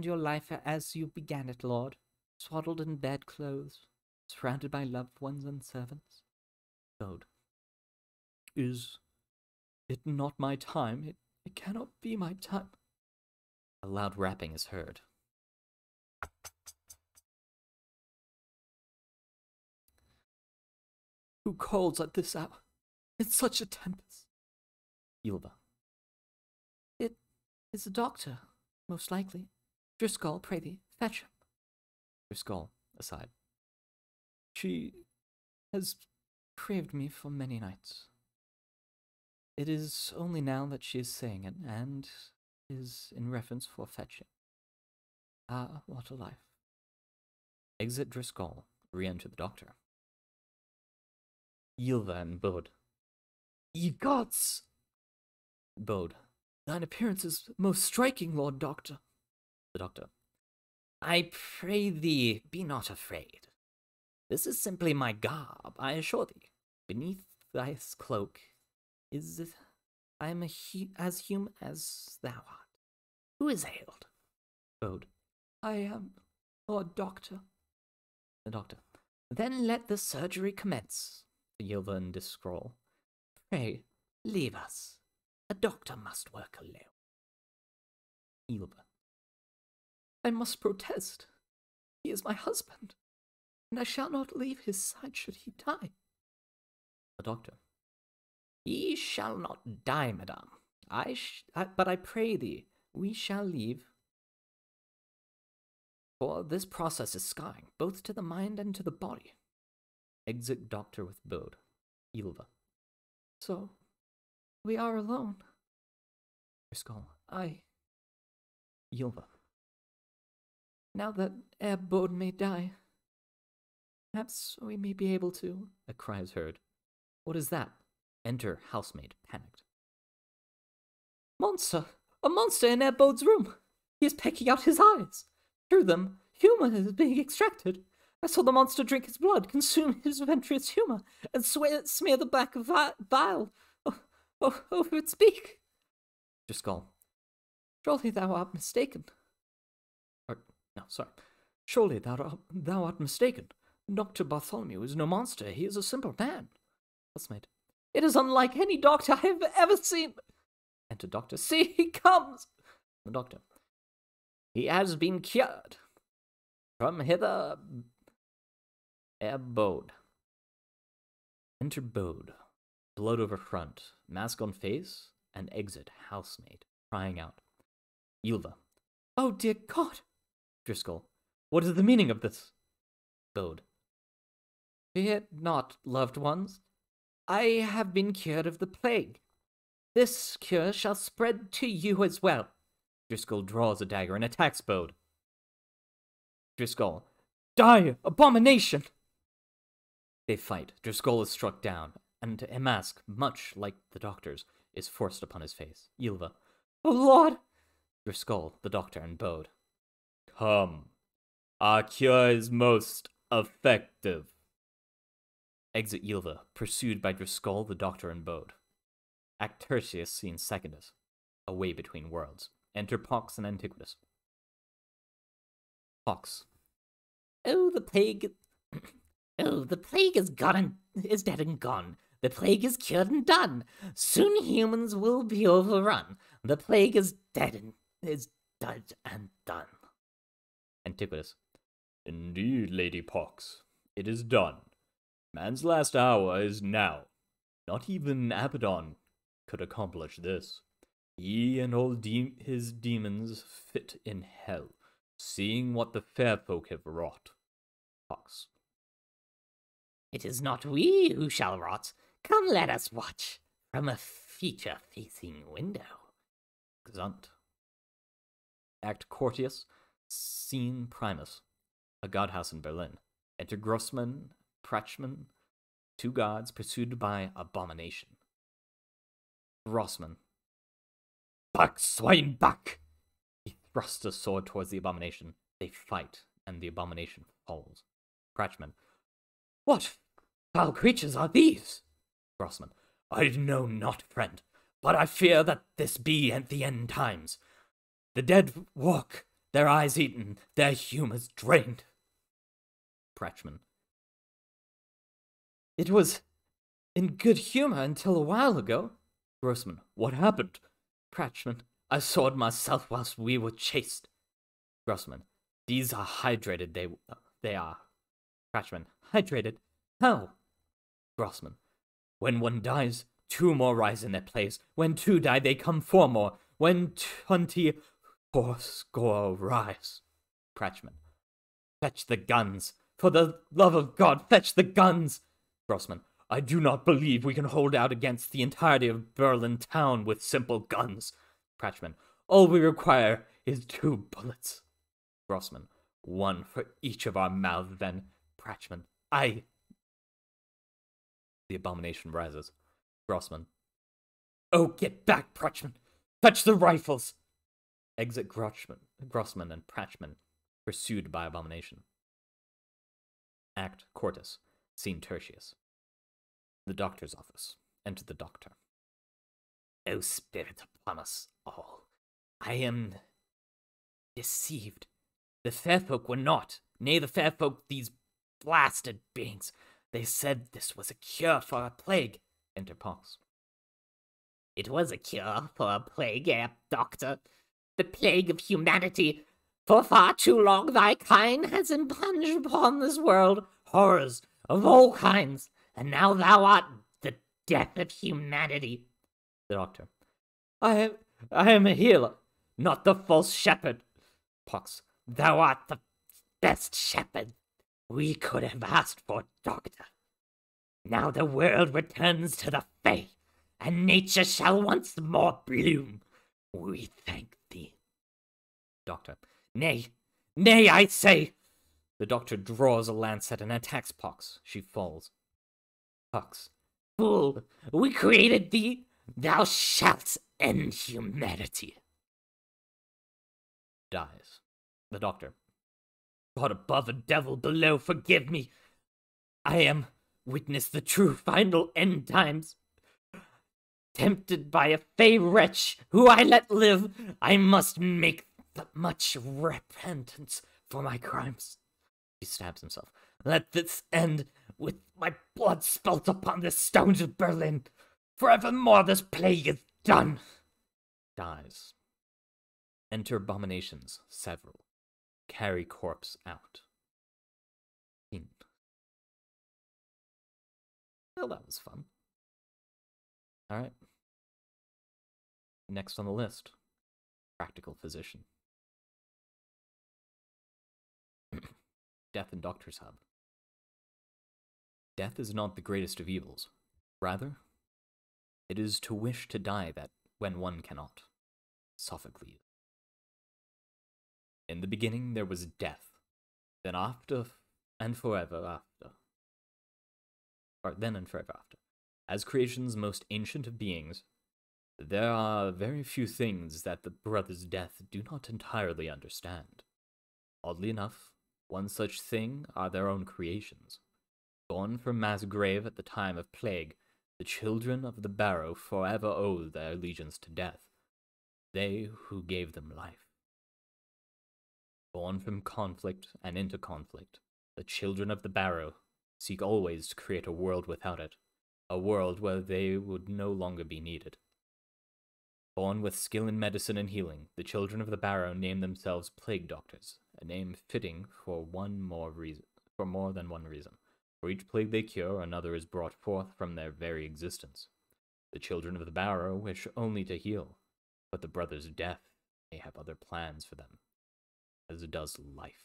your life as you began it, Lord, swaddled in bed clothes, surrounded by loved ones and servants. Bode. Is it not my time? It cannot be my time. A loud rapping is heard. Who calls at this hour? It's such a tempest. Ylva. It is a doctor, most likely. Driscoll, pray thee, fetch him. Driscoll, aside. She has craved me for many nights. It is only now that she is saying it, and is in reference for fetching. Ah, what a life. Exit Driscoll, re-enter the doctor. Ylva and Bode. Ye gods! Bode. Thine appearance is most striking, Lord Doctor. The doctor. I pray thee, be not afraid. This is simply my garb, I assure thee. Beneath thy cloak I am as human as thou art. Who is ailed? Bode. I am, Lord Doctor. The doctor. Then let the surgery commence. To Ylva and Driscoll. Pray, leave us. A doctor must work alone. Ylva. I must protest. He is my husband, and I shall not leave his side should he die. The doctor. Ye shall not die, madame. But I pray thee, we shall leave. For this process is scarring, both to the mind and to the body. Exit doctor with Bode. Ylva. So, we are alone. Driscoll. I. Ylva. Now that Herr Bode may die, perhaps we may be able to... A cry is heard. What is that? Enter housemaid, panicked. Monster! A monster in Herr Bode's room! He is pecking out his eyes! Through them, humor is being extracted. I saw the monster drink his blood, consume his ventrous humor, and smear the back of bile over its beak. Driscoll. Surely thou art mistaken. Surely thou art mistaken. Dr. Bartholomew is no monster. He is a simple man. Housemaid. It is unlike any doctor I have ever seen. Enter Doctor. See, he comes. The Doctor. He has been cured. Come hither, Herr Bode. Enter Bode. Blood over front, mask on face, and exit housemaid, crying out. Ylva. Oh, dear God. Driscoll. What is the meaning of this? Bode. Fear not, loved ones. I have been cured of the plague. This cure shall spread to you as well. Driscoll draws a dagger and attacks Bode. Driscoll. Die, abomination! They fight. Driscoll is struck down, and a mask, much like the Doctor's, is forced upon his face. Ylva. Oh, Lord! Driscoll, the Doctor, and Bode. Come. Our cure is most effective. Exit Ylva, pursued by Driscoll, the Doctor, and Bode. Act Tertius, scene secondus. Away between worlds. Enter Pox and Antiquitas. Pox. Oh, the plague... Oh, the plague is dead and gone. The plague is cured and done. Soon humans will be overrun. The plague is dead and done. Antiquitas. Indeed, Lady Pox. It is done. Man's last hour is now. Not even Abaddon could accomplish this. He and all his demons fit in hell, seeing what the fair folk have wrought. Pox. It is not we who shall rot. Come, let us watch from a feature-facing window. Xunt. Act Courteous, scene Primus. A godhouse in Berlin. Enter Grossman, Pratchman, two gods pursued by Abomination. Grossman. Back, swine, back! He thrusts a sword towards the Abomination. They fight, and the Abomination falls. Pratchman. What foul creatures are these? Grossman. I know not, friend, but I fear that this be at the end times. The dead walk, their eyes eaten, their humours drained. Pratchman. It was in good humor until a while ago. Grossman. What happened? Pratchman. I saw it myself whilst we were chased. Grossman. These are hydrated, they are. Pratchman. Hydrated? How? Grossman. When one dies, 2 more rise in their place. When 2 die, they come 4 more. When 24 score rise. Pratchman. Fetch the guns. For the love of God, fetch the guns! Grossman. I do not believe we can hold out against the entirety of Berlin town with simple guns. Pratchman. All we require is 2 bullets. Grossman. 1 for each of our mouths, then. Pratchman. The Abomination rises. Grossman. Oh, get back, Pratchman! Fetch the rifles! Exit Grossman and Pratchman, pursued by Abomination. Act Quartus, scene Tertius. The Doctor's office. Enter the Doctor. O spirit upon us all, I am deceived. The fair folk were not, nay, the fair folk, these blasted beings. They said this was a cure for a plague. Enter Pox. It was a cure for a plague, Doctor. The plague of humanity. For far too long thy kind has impunged upon this world horrors of all kinds, and now thou art the death of humanity. The Doctor. I am a healer, not the false shepherd. Pox. Thou art the best shepherd we could have asked for, Doctor. Now the world returns to the Fae, and nature shall once more bloom. We thank thee. Doctor. Nay, Nay, I say! The doctor draws a lancet and attacks Pox. She falls. Pox. Fool, we created thee. Thou shalt end humanity. Dies. The doctor. God above and devil below, forgive me. I am witness the true final end times. Tempted by a fey wretch who I let live, I must make much repentance for my crimes. He stabs himself. Let this end with my blood spilt upon the stones of Berlin. Forevermore this plague is done. Dies. Enter abominations, several. Carry corpse out. Scene. Well, that was fun. Alright. Next on the list. Practical physician. Death in Doctor's Hub. Death is not the greatest of evils. Rather, it is to wish to die that when one cannot. Sophocles. In the beginning there was death, then after, and forever after. Or then and forever after. As creation's most ancient of beings, there are very few things that the brothers' death do not entirely understand. Oddly enough, one such thing are their own creations. Born from mass grave at the time of plague, the children of the barrow forever owe their allegiance to death, they who gave them life. Born from conflict and into conflict, the children of the barrow seek always to create a world without it, a world where they would no longer be needed. Born with skill in medicine and healing, the children of the barrow name themselves plague doctors, a name fitting for more than one reason. For each plague they cure, another is brought forth from their very existence. The children of the barrow wish only to heal, but the brothers of death may have other plans for them, as does life.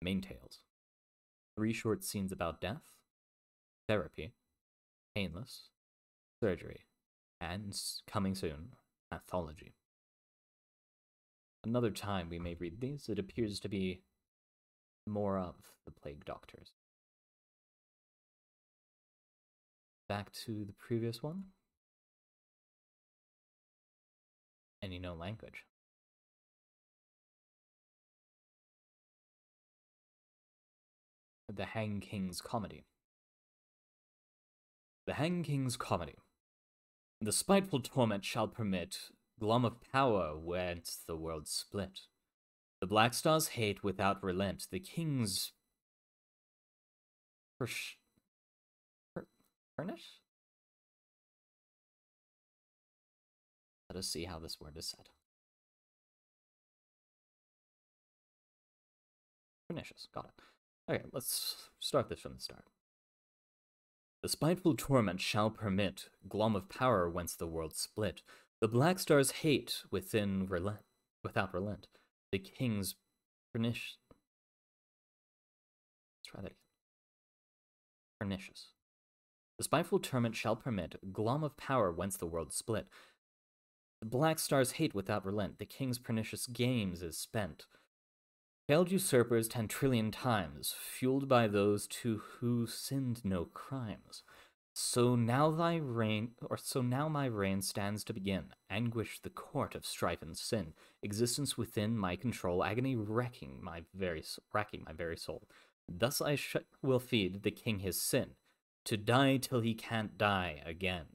Main tales. 3 short scenes about death, therapy, painless, surgery, and, coming soon, pathology. Another time we may read these, it appears to be more of the plague doctors. Back to the previous one. Any no language. The Hang King's Comedy. The Hang King's Comedy. The spiteful torment shall permit glum of power whence the world split. The Black Stars hate without relent the king's furnish? Let us see how this word is said. Pernicious, got it. Okay, let's start this from the start. The spiteful torment shall permit glum of power whence the world split. The Black Stars hate without relent. The king's pernicious. Let's try that again. Pernicious. The spiteful torment shall permit glum of power whence the world split. The Black Stars hate without relent. The king's pernicious games is spent. Failed usurpers 10 trillion times, fueled by those to who sinned no crimes. So now my reign stands to begin. Anguish the court of strife and sin. Existence within my control, agony wrecking my very soul. Thus I will feed the king his sin, to die till he can't die again.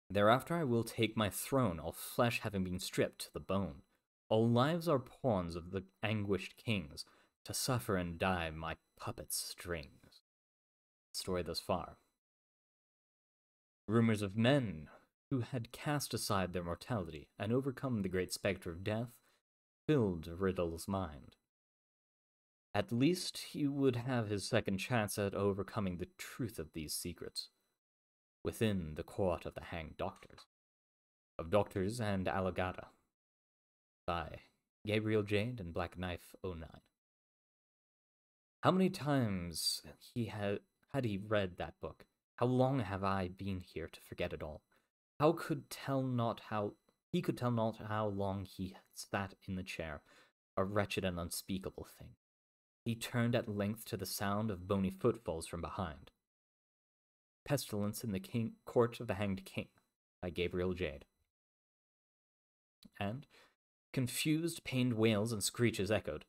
Thereafter I will take my throne, all flesh having been stripped to the bone. All lives are pawns of the anguished kings, to suffer and die my puppet strings. Story thus far. Rumors of men who had cast aside their mortality and overcome the great spectre of death filled Riddle's mind. At least he would have his second chance at overcoming the truth of these secrets. Within the court of the hanged doctors. Of Doctors and Allegata. By Gabriel Jade and Black Knife 09. How many times had he read that book? How long have I been here to forget it all? How could tell not how He could tell not how long he had sat in the chair, a wretched and unspeakable thing. He turned at length to the sound of bony footfalls from behind. Pestilence in the Court of the Hanged King by Gabriel Jade. And confused, pained wails and screeches echoed.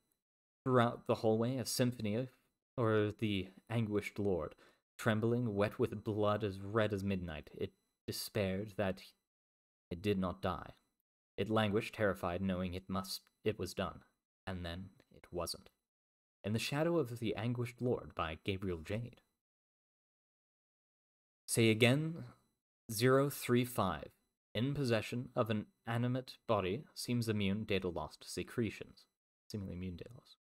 Throughout the hallway, a symphony or the anguished lord, trembling, wet with blood as red as midnight, it despaired that it did not die. It languished, terrified, knowing it was done, and then it wasn't. In the Shadow of the Anguished Lord by Gabriel Jade. Say again, 035. In possession of an animate body, seems immune, data lost, secretions. Seemingly immune, data lost.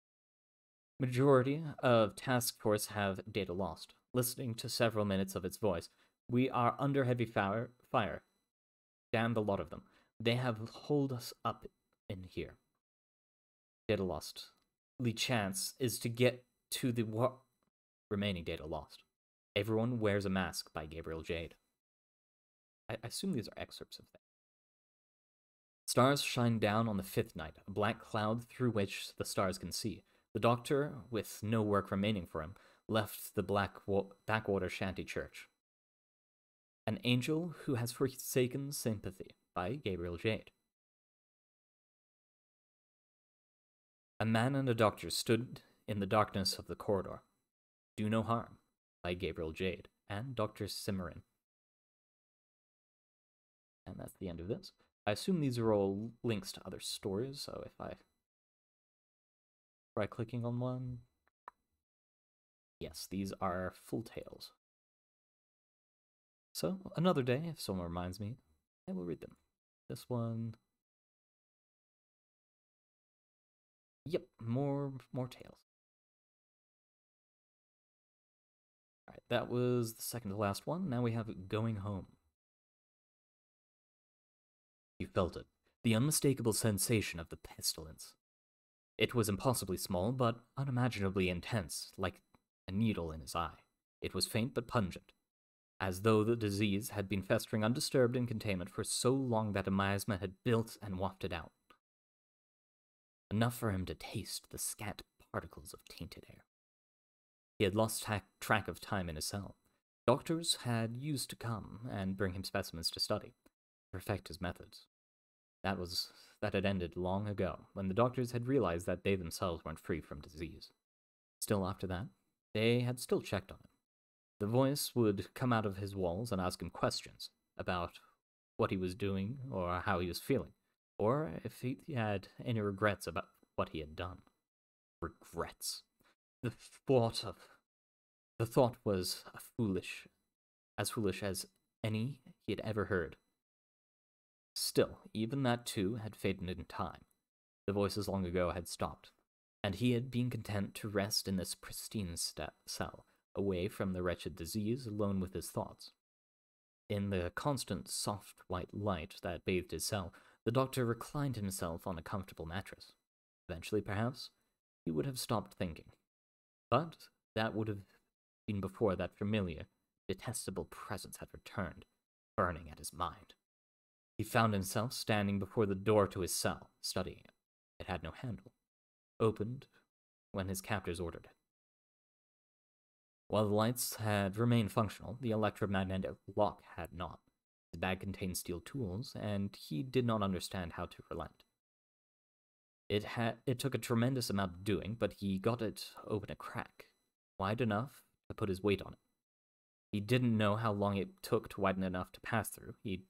Majority of task force have data lost. Listening to several minutes of its voice, we are under heavy fire. Damn the lot of them. They have holed us up in here. Data lost. The chance is to get to the remaining data lost. Everyone Wears a Mask by Gabriel Jade. I assume these are excerpts of things. Stars shine down on the fifth night, a black cloud through which the stars can see. The doctor, with no work remaining for him, left the backwater shanty church. An Angel Who Has Forsaken Sympathy by Gabriel Jade. A man and a doctor stood in the darkness of the corridor. Do No Harm by Gabriel Jade and Dr. Cimarron. And that's the end of this. I assume these are all links to other stories, so if I try clicking on one... Yes, these are full tales. So, another day, if someone reminds me, I will read them. This one... Yep, more tales. Alright, that was the second to last one. Now we have Going Home. You felt it, the unmistakable sensation of the pestilence. It was impossibly small, but unimaginably intense, like a needle in his eye. It was faint but pungent, as though the disease had been festering undisturbed in containment for so long that a miasma had built and wafted out. Enough for him to taste the scant particles of tainted air. He had lost track of time in his cell. Doctors had used to come and bring him specimens to study, perfect his methods. That had ended long ago, when the doctors had realized that they themselves weren't free from disease. Still after that, they had still checked on him. The voice would come out of his walls and ask him questions about what he was doing or how he was feeling, or if he had any regrets about what he had done. Regrets. The thought was as foolish as any he had ever heard. Still, even that too had faded in time. The voices long ago had stopped, and he had been content to rest in this pristine cell, away from the wretched disease, alone with his thoughts. In the constant soft white light that bathed his cell, the doctor reclined himself on a comfortable mattress. Eventually, perhaps, he would have stopped thinking. But that would have been before that familiar, detestable presence had returned, burning at his mind. He found himself standing before the door to his cell, studying it. It had no handle. Opened when his captors ordered it. While the lights had remained functional, the electromagnetic lock had not. His bag contained steel tools, and he did not understand how to relent. It took a tremendous amount of doing, but he got it open a crack, wide enough to put his weight on it. He didn't know how long it took to widen enough to pass through. He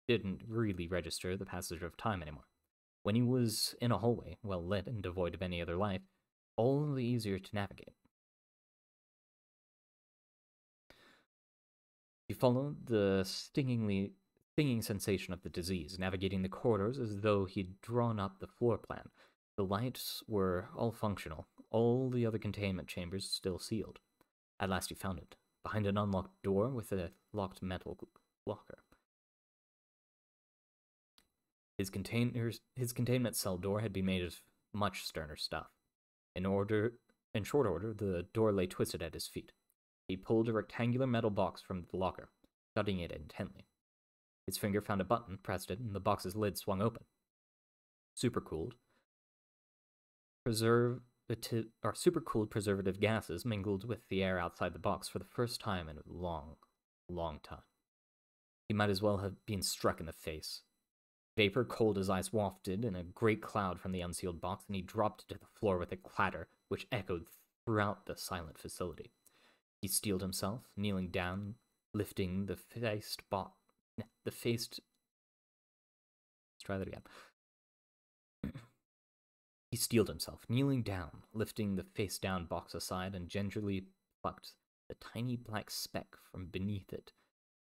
didn't really register the passage of time anymore. When he was in a hallway, well lit and devoid of any other life, all the easier to navigate. He followed the stinging sensation of the disease, navigating the corridors as though he'd drawn up the floor plan. The lights were all functional, all the other containment chambers still sealed. At last he found it, behind an unlocked door with a locked metal locker. His containment cell door had been made of much sterner stuff. In short order, the door lay twisted at his feet. He pulled a rectangular metal box from the locker, studying it intently. His finger found a button, pressed it, and the box's lid swung open. Supercooled preservative gases mingled with the air outside the box for the first time in a long, long time. He might as well have been struck in the face. Vapor cold as ice wafted in a great cloud from the unsealed box, and he dropped to the floor with a clatter which echoed throughout the silent facility. He steeled himself, kneeling down, lifting the faced box. Let's try that again. He steeled himself, kneeling down, lifting the face-down box aside, and gingerly plucked the tiny black speck from beneath it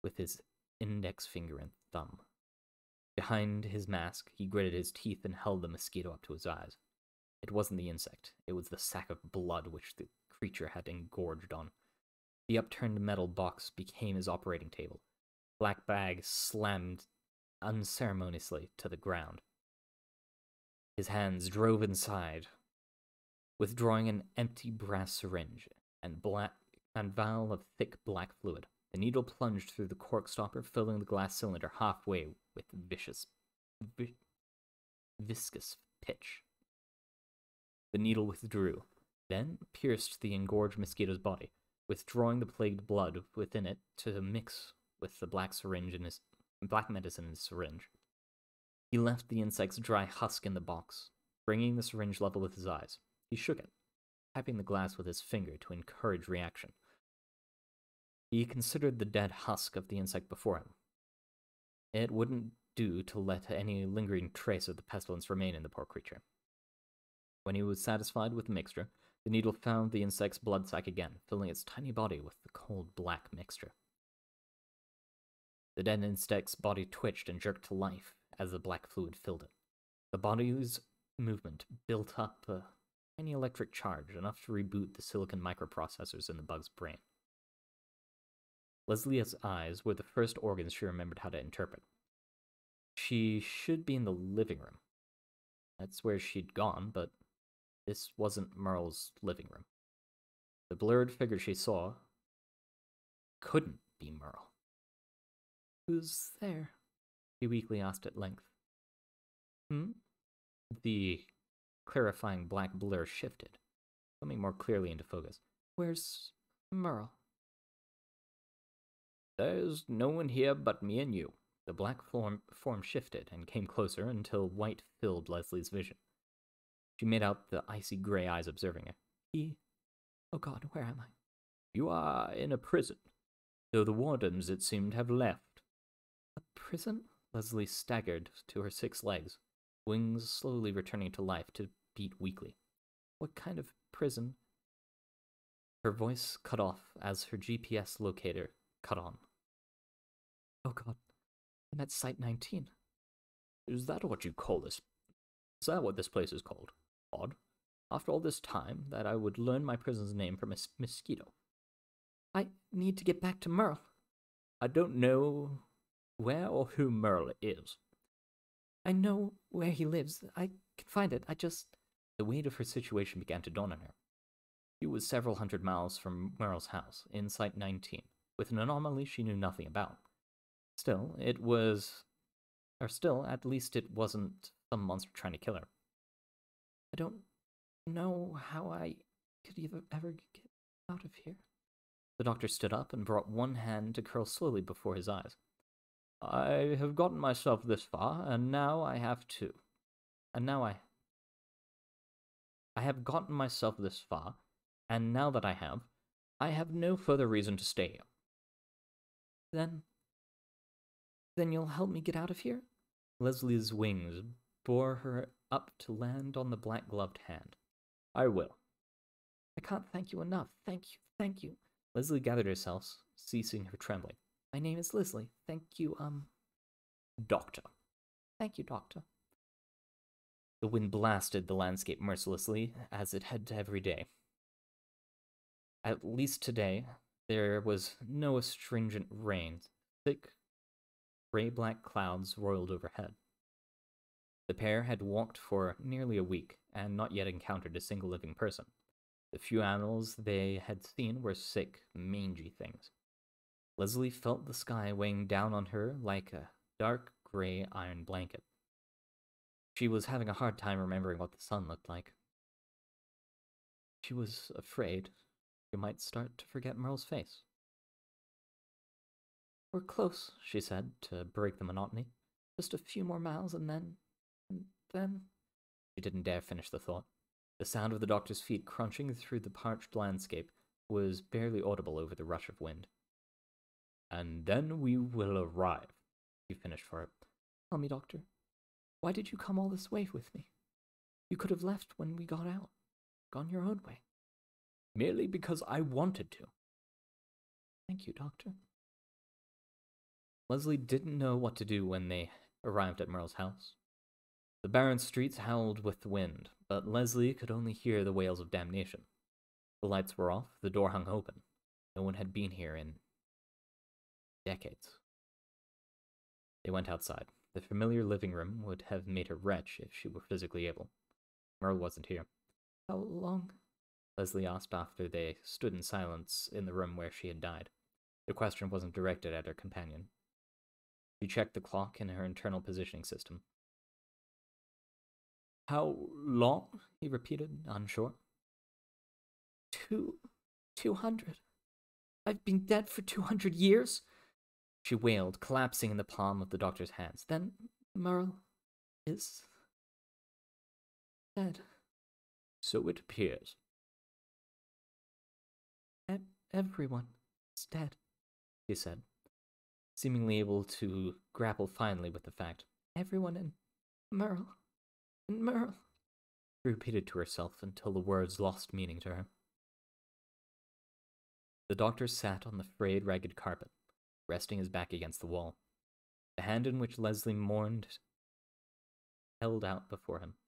with his index finger and thumb. Behind his mask, he gritted his teeth and held the mosquito up to his eyes. It wasn't the insect. It was the sack of blood which the creature had engorged on. The upturned metal box became his operating table. Black bag slammed unceremoniously to the ground. His hands drove inside, withdrawing an empty brass syringe and vial of thick black fluid. The needle plunged through the cork stopper, filling the glass cylinder halfway with viscous pitch. The needle withdrew, then pierced the engorged mosquito's body, withdrawing the plagued blood within it to mix with the black medicine in his syringe. He left the insect's dry husk in the box, bringing the syringe level with his eyes. He shook it, tapping the glass with his finger to encourage reaction. He considered the dead husk of the insect before him. It wouldn't do to let any lingering trace of the pestilence remain in the poor creature. When he was satisfied with the mixture, the needle found the insect's blood sac again, filling its tiny body with the cold black mixture. The dead insect's body twitched and jerked to life as the black fluid filled it. The body's movement built up a tiny electric charge, enough to reboot the silicon microprocessors in the bug's brain. Leslie's eyes were the first organs she remembered how to interpret. She should be in the living room. That's where she'd gone, but this wasn't Merle's living room. The blurred figure she saw couldn't be Merle. "Who's there?" She weakly asked at length. The clarifying black blur shifted, coming more clearly into focus. "Where's Merle?" "There's no one here but me and you." The black form shifted and came closer until white filled Leslie's vision. She made out the icy gray eyes observing her. Oh God, where am I?" "You are in a prison, though the wardens, it seemed, have left." "A prison?" Leslie staggered to her 6 legs, wings slowly returning to life to beat weakly. "What kind of prison?" Her voice cut off as her GPS locator cut on. "Oh God, I'm at Site 19. Is that what you call this? Is that what this place is called? Odd. After all this time, that I would learn my prison's name from a mosquito." "I need to get back to Merle." "I don't know where or who Merle is." "I know where he lives. I can find it. The weight of her situation began to dawn on her. She was several hundred miles from Merle's house, in Site 19, with an anomaly she knew nothing about. Still, at least it wasn't some monster trying to kill her. "I don't know how I could ever get out of here." The doctor stood up and brought one hand to curl slowly before his eyes. "I have gotten myself this far, and now I have to. I have gotten myself this far, and now that I have no further reason to stay here." Then you'll help me get out of here?" Leslie's wings bore her up to land on the black-gloved hand. "I will." "I can't thank you enough. Thank you. Leslie gathered herself, ceasing her trembling. "My name is Leslie. Thank you, Doctor." "Thank you, Doctor." The wind blasted the landscape mercilessly, as it had every day. At least today, there was no astringent rain. Thick, gray-black clouds roiled overhead. The pair had walked for nearly a week, and not yet encountered a single living person. The few animals they had seen were sick, mangy things. Leslie felt the sky weighing down on her like a dark gray iron blanket. She was having a hard time remembering what the sun looked like. She was afraid she might start to forget Merle's face. "We're close," she said, to break the monotony. "Just a few more miles and then... She didn't dare finish the thought. The sound of the doctor's feet crunching through the parched landscape was barely audible over the rush of wind. "And then we will arrive," he finished for it. "Tell me, Doctor, why did you come all this way with me? You could have left when we got out, gone your own way." "Merely because I wanted to." "Thank you, Doctor." Leslie didn't know what to do when they arrived at Merle's house. The barren streets howled with the wind, but Leslie could only hear the wails of damnation. The lights were off, the door hung open. No one had been here in decades. They went outside. The familiar living room would have made her retch if she were physically able. Merle wasn't here. "How long?" Leslie asked after they stood in silence in the room where she had died. The question wasn't directed at her companion. She checked the clock in her internal positioning system. "How long?" he repeated, unsure. 200. I've been dead for 200 years," she wailed, collapsing in the palm of the doctor's hands. "Then Merle is dead." "So it appears." Everyone is dead," she said, seemingly able to grapple finally with the fact. "Everyone and Merle. And Merle," she repeated to herself until the words lost meaning to her. The doctor sat on the frayed, ragged carpet, resting his back against the wall. The hand in which Leslie mourned held out before him.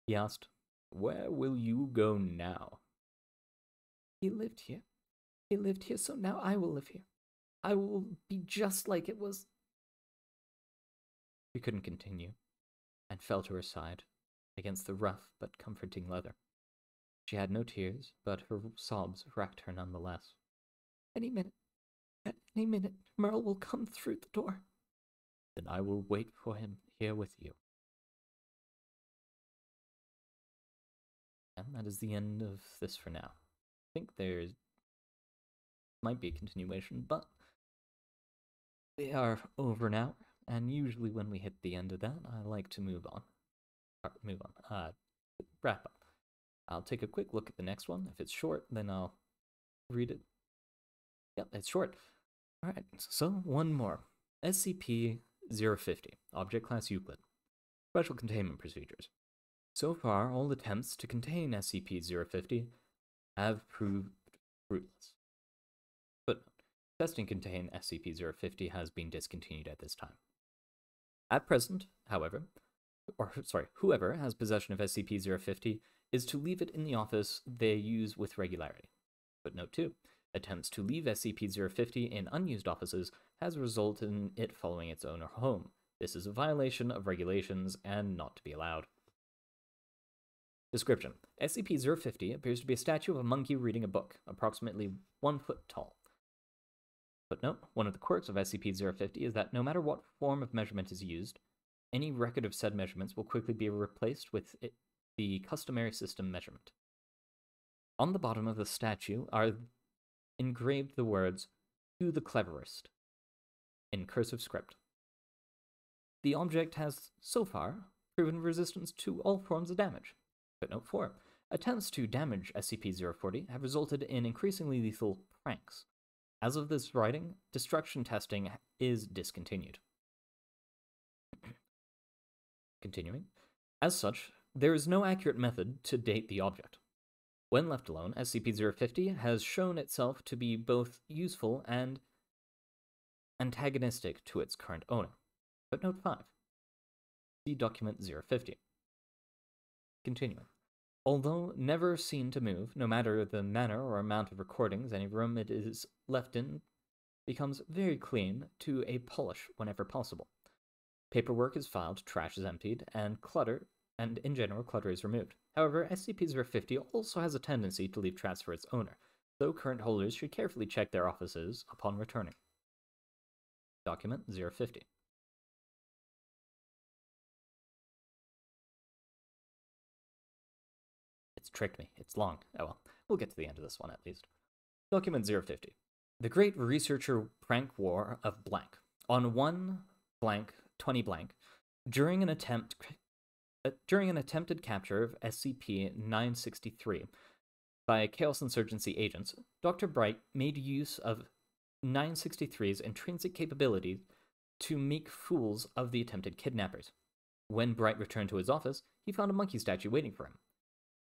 He asked, "Where will you go now?" He lived here, so now I will live here. I will be just like it was." She couldn't continue, and fell to her side, against the rough but comforting leather. She had no tears, but her sobs racked her nonetheless. At any minute, Merle will come through the door." "Then I will wait for him here with you." And that is the end of this for now. I think there might be a continuation, but we are over now, and usually when we hit the end of that, I like to move on. Wrap up. I'll take a quick look at the next one. If it's short, then I'll read it. Yep, it's short. Alright, so one more. SCP-050, Object Class Euclid. Special Containment Procedures. So far, all attempts to contain SCP-050 have proved fruitless. Footnote: testing contain SCP-050 has been discontinued at this time. At present, however, whoever has possession of SCP-050 is to leave it in the office they use with regularity. Footnote 2. Attempts to leave SCP-050 in unused offices has resulted in it following its owner home. This is a violation of regulations and not to be allowed. Description: SCP-050 appears to be a statue of a monkey reading a book, approximately 1 foot tall. Footnote: one of the quirks of SCP-050 is that no matter what form of measurement is used, any record of said measurements will quickly be replaced with the customary system measurement. On the bottom of the statue are engraved the words, "To the cleverest," in cursive script. The object has, so far, proven resistance to all forms of damage. Footnote 4. Attempts to damage SCP-040 have resulted in increasingly lethal pranks. As of this writing, destruction testing is discontinued. Continuing. As such, there is no accurate method to date the object. When left alone, SCP-050 has shown itself to be both useful and antagonistic to its current owner. Footnote 5. See document 050. Continuing. Although never seen to move, no matter the manner or amount of recordings any room it is left in becomes very clean to a polish whenever possible. Paperwork is filed, trash is emptied, and in general, clutter is removed. However, SCP-050 also has a tendency to leave traps for its owner, so current holders should carefully check their offices upon returning. Document 050. It's tricked me. It's long. Oh well, we'll get to the end of this one at least. Document 050. The Great Researcher Prank War of Blank. On 1 blank 20 blank, during an attempted capture of SCP-963 by Chaos Insurgency agents, Dr. Bright made use of 963's intrinsic capabilities to make fools of the attempted kidnappers. When Bright returned to his office, he found a monkey statue waiting for him.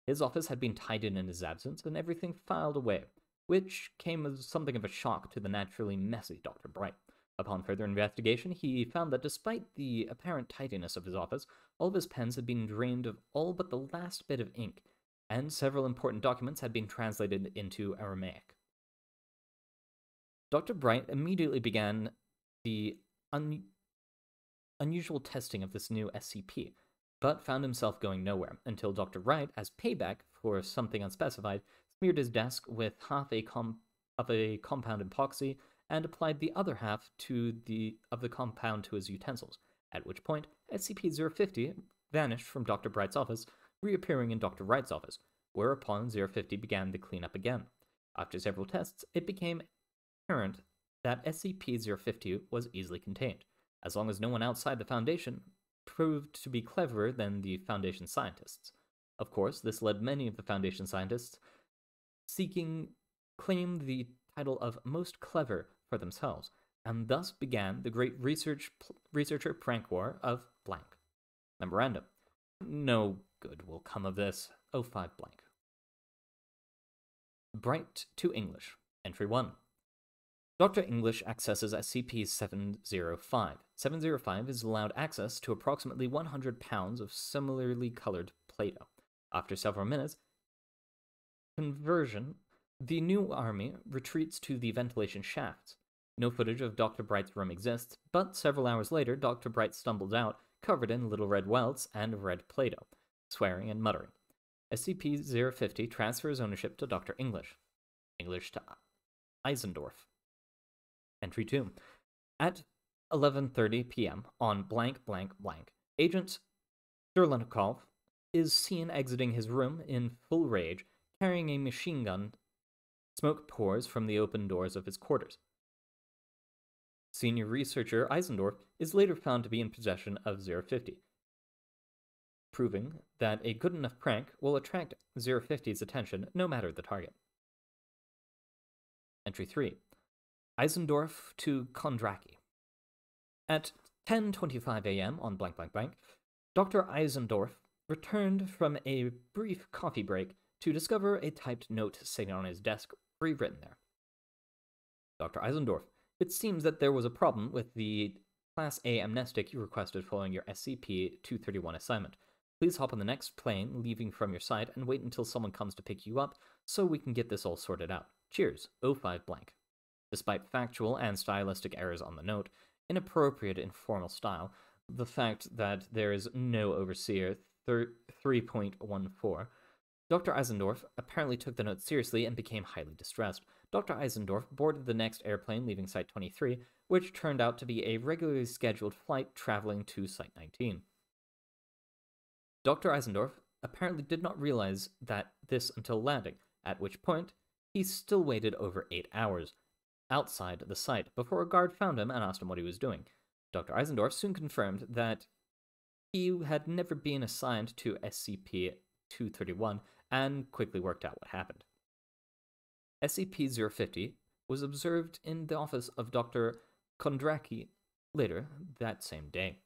His office had been tidied in his absence, and everything filed away, which came as something of a shock to the naturally messy Dr. Bright. Upon further investigation, he found that despite the apparent tidiness of his office, all of his pens had been drained of all but the last bit of ink, and several important documents had been translated into Aramaic. Dr. Bright immediately began the unusual testing of this new SCP, but found himself going nowhere until Dr. Wright, as payback for something unspecified, smeared his desk with half of a compound epoxy and applied the other half of the compound to his utensils, at which point SCP-050 vanished from Dr. Bright's office, reappearing in Dr. Wright's office, whereupon 050 began the cleanup again. After several tests, it became apparent that SCP-050 was easily contained, as long as no one outside the Foundation proved to be cleverer than the Foundation scientists. Of course, this led many of the Foundation scientists claim the title of most clever for themselves, and thus began the great researcher prank war of blank. Memorandum. No good will come of this. 05 blank. Bright to English. Entry 1. Dr. English accesses SCP-705. 705 is allowed access to approximately 100 pounds of similarly colored Play-Doh. After several minutes, conversion, the new army retreats to the ventilation shafts. No footage of Dr. Bright's room exists, but several hours later, Dr. Bright stumbles out, covered in little red welts and red Play-Doh, swearing and muttering. SCP-050 transfers ownership to Dr. English. English to Eisendorf. Entry 2. At 11:30 p.m. on blank blank blank, Agent Sturlenikov is seen exiting his room in full rage, carrying a machine gun. Smoke pours from the open doors of his quarters. Senior researcher Eisendorf is later found to be in possession of 050, proving that a good enough prank will attract 050's attention no matter the target. Entry 3. Eisendorf to Kondraki. At 10:25 a.m. on blank blank blank, Dr. Eisendorf returned from a brief coffee break to discover a typed note sitting on his desk, rewritten there. Dr. Eisendorf, it seems that there was a problem with the Class A amnestic you requested following your SCP-231 assignment. Please hop on the next plane leaving from your site and wait until someone comes to pick you up so we can get this all sorted out. Cheers, 05 blank. Despite factual and stylistic errors on the note, inappropriate informal style, the fact that there is no overseer 3.14, Dr. Eisendorf apparently took the note seriously and became highly distressed. Dr. Eisendorf boarded the next airplane leaving Site 23, which turned out to be a regularly scheduled flight traveling to Site 19. Dr. Eisendorf apparently did not realize this until landing, at which point he still waited over 8 hours outside the site before a guard found him and asked him what he was doing. Dr. Eisendorf soon confirmed that he had never been assigned to SCP-231 and quickly worked out what happened. SCP-050 was observed in the office of Dr. Kondraki later that same day.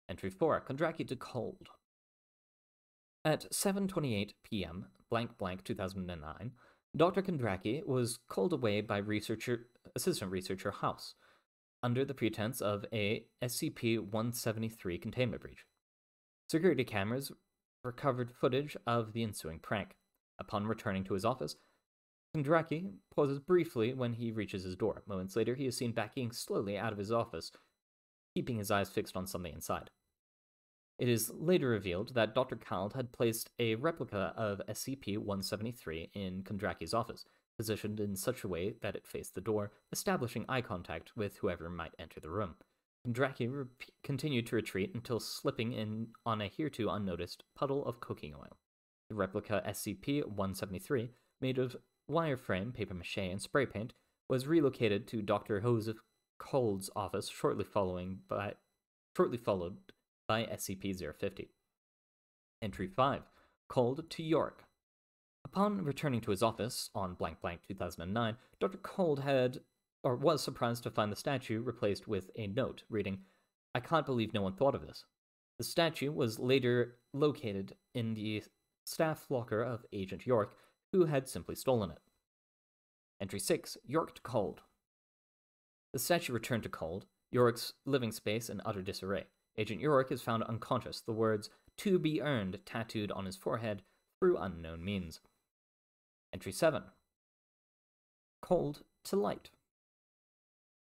Entry 4. Kondraki to Cold. At 7:28 p.m. blank blank 2009, Dr. Kondraki was called away by Assistant Researcher House under the pretense of a SCP-173 containment breach. Security cameras recovered footage of the ensuing prank. Upon returning to his office, Kondraki pauses briefly when he reaches his door. Moments later, he is seen backing slowly out of his office, keeping his eyes fixed on something inside. It is later revealed that Dr. Kald had placed a replica of SCP-173 in Kondraki's office, positioned in such a way that it faced the door, establishing eye contact with whoever might enter the room. Kondraki continued to retreat until slipping in on a hereto unnoticed puddle of cooking oil. The replica SCP-173, made of wireframe, papier-mâché, and spray paint, was relocated to Dr. Joseph Cold's office shortly followed by SCP-050. Entry 5. Cold to York. Upon returning to his office on blank 2009, Dr. Cold was surprised to find the statue replaced with a note reading, "I can't believe no one thought of this." The statue was later located in the staff locker of Agent York, who had simply stolen it. Entry 6. York to Cold. The statue returned to Cold, York's living space in utter disarray. Agent York is found unconscious, the words "to be earned" tattooed on his forehead through unknown means. Entry 7. Cold to Light.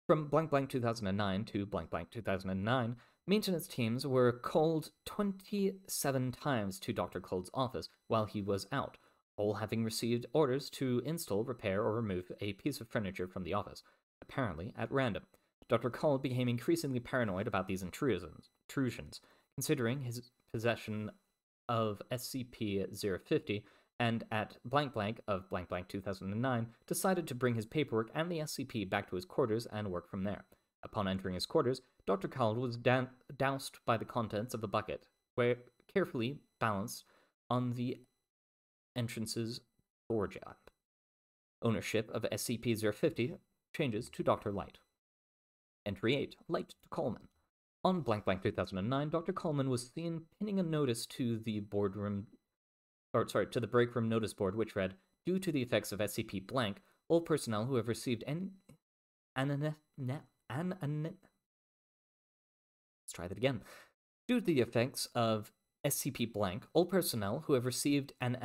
From blank 2009 to blank 2009, maintenance teams were called 27 times to Dr. Cold's office while he was out, all having received orders to install, repair, or remove a piece of furniture from the office, apparently at random. Dr. Cold became increasingly paranoid about these intrusions, considering his possession of SCP-050, and at blank of blank 2009, decided to bring his paperwork and the SCP back to his quarters and work from there. Upon entering his quarters, Dr. Cold was doused by the contents of a bucket, where carefully balanced on the entrance's door jab. Ownership of SCP-050 changes to Dr. Light. Entry 8. Light to Coleman. On blank 2009, Dr. Coleman was seen pinning a notice to the break room notice board, which read, "Due to the effects of SCP blank, all personnel who have received Due to the effects of SCP blank, all personnel who have received an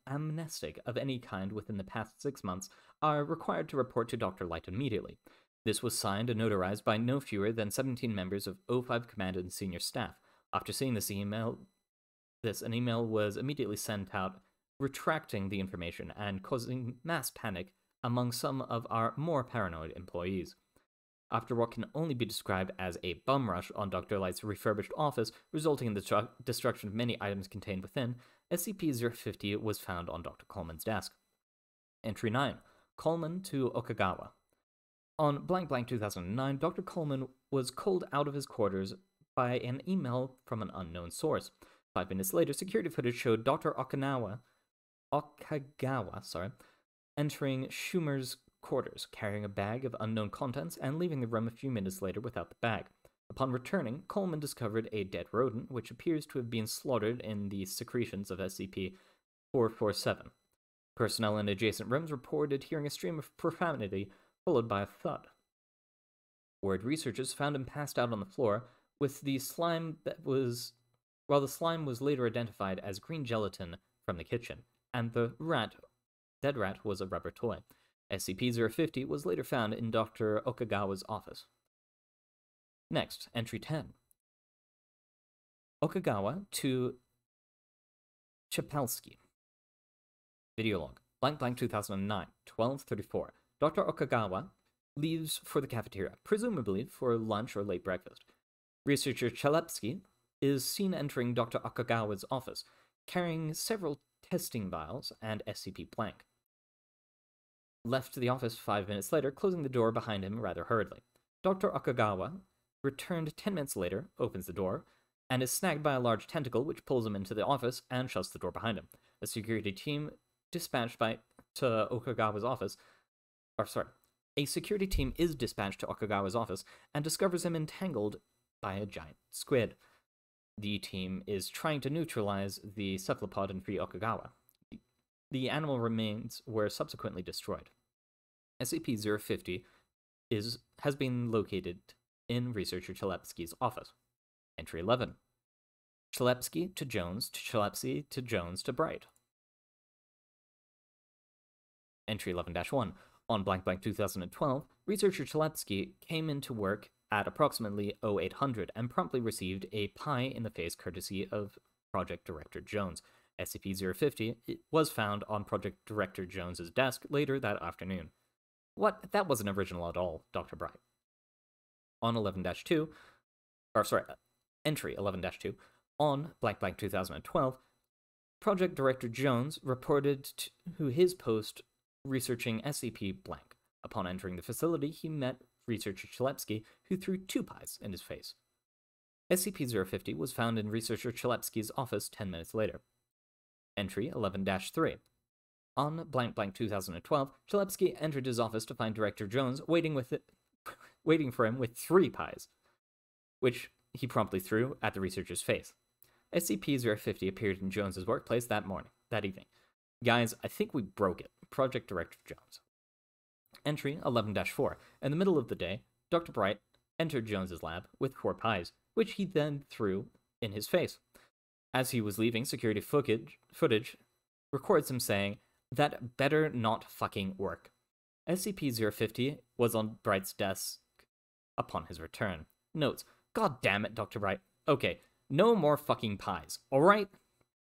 amnestic of any kind within the past 6 months are required to report to Dr. Light immediately." This was signed and notarized by no fewer than 17 members of O5 Command and senior staff. After seeing an email was immediately sent out retracting the information and causing mass panic among some of our more paranoid employees. After what can only be described as a bum rush on Dr. Light's refurbished office, resulting in the destruction of many items contained within, SCP-050 was found on Dr. Coleman's desk. Entry 9. Coleman to Okagawa. On blank 2009, Dr. Coleman was called out of his quarters by an email from an unknown source. 5 minutes later, security footage showed Dr. Okagawa entering Schumer's quarters, carrying a bag of unknown contents and leaving the room a few minutes later without the bag. Upon returning, Coleman discovered a dead rodent, which appears to have been slaughtered in the secretions of SCP-447. Personnel in adjacent rooms reported hearing a stream of profanity, followed by a thud. Ward researchers found him passed out on the floor, with the slime while the slime was later identified as green gelatin from the kitchen, and the dead rat was a rubber toy. SCP-050 was later found in Dr. Okagawa's office. Next, Entry 10. Okagawa to Chapelski. Video log. Blank 2009, 12:34. Dr. Okagawa leaves for the cafeteria, presumably for lunch or late breakfast. Researcher Chalepsky is seen entering Dr. Okagawa's office, carrying several testing vials and SCP blank. Left the office 5 minutes later, closing the door behind him rather hurriedly. Dr. Okagawa returned 10 minutes later, opens the door, and is snagged by a large tentacle which pulls him into the office and shuts the door behind him. A security team dispatched to Okagawa's office, a security team is dispatched to Okagawa's office and discovers him entangled by a giant squid. The team is trying to neutralize the cephalopod and free Okagawa. The animal remains were subsequently destroyed. SCP-050 has been located in Researcher Chalepsky's office. Entry 11. Chalepsky to Jones to Chalepsky to Jones to Bright. Entry 11-1. On blank 2012, Researcher Chalepsky came into work at approximately 0800 and promptly received a pie in the face courtesy of Project Director Jones. SCP-050 was found on Project Director Jones's desk later that afternoon. What? That wasn't original at all, Dr. Bright. On Entry 11-2. On blank blank 2012, Project Director Jones reported to his post researching SCP blank. Upon entering the facility, he met researcher Chalepsky, who threw 2 pies in his face. SCP-050 was found in researcher Chalepsky's office 10 minutes later. Entry 11-3. On blank blank 2012, Chalepsky entered his office to find Director Jones waiting for him with 3 pies, which he promptly threw at the researcher's face. SCP-050 appeared in Jones's workplace that evening. Guys, I think we broke it. Project Director Jones. Entry 11-4. In the middle of the day, Dr. Bright entered Jones's lab with 4 pies, which he then threw in his face. As he was leaving, security footage records him saying, "That better not fucking work." SCP-050 was on Bright's desk upon his return. Notes, God damn it, Dr. Bright. Okay, no more fucking pies, alright?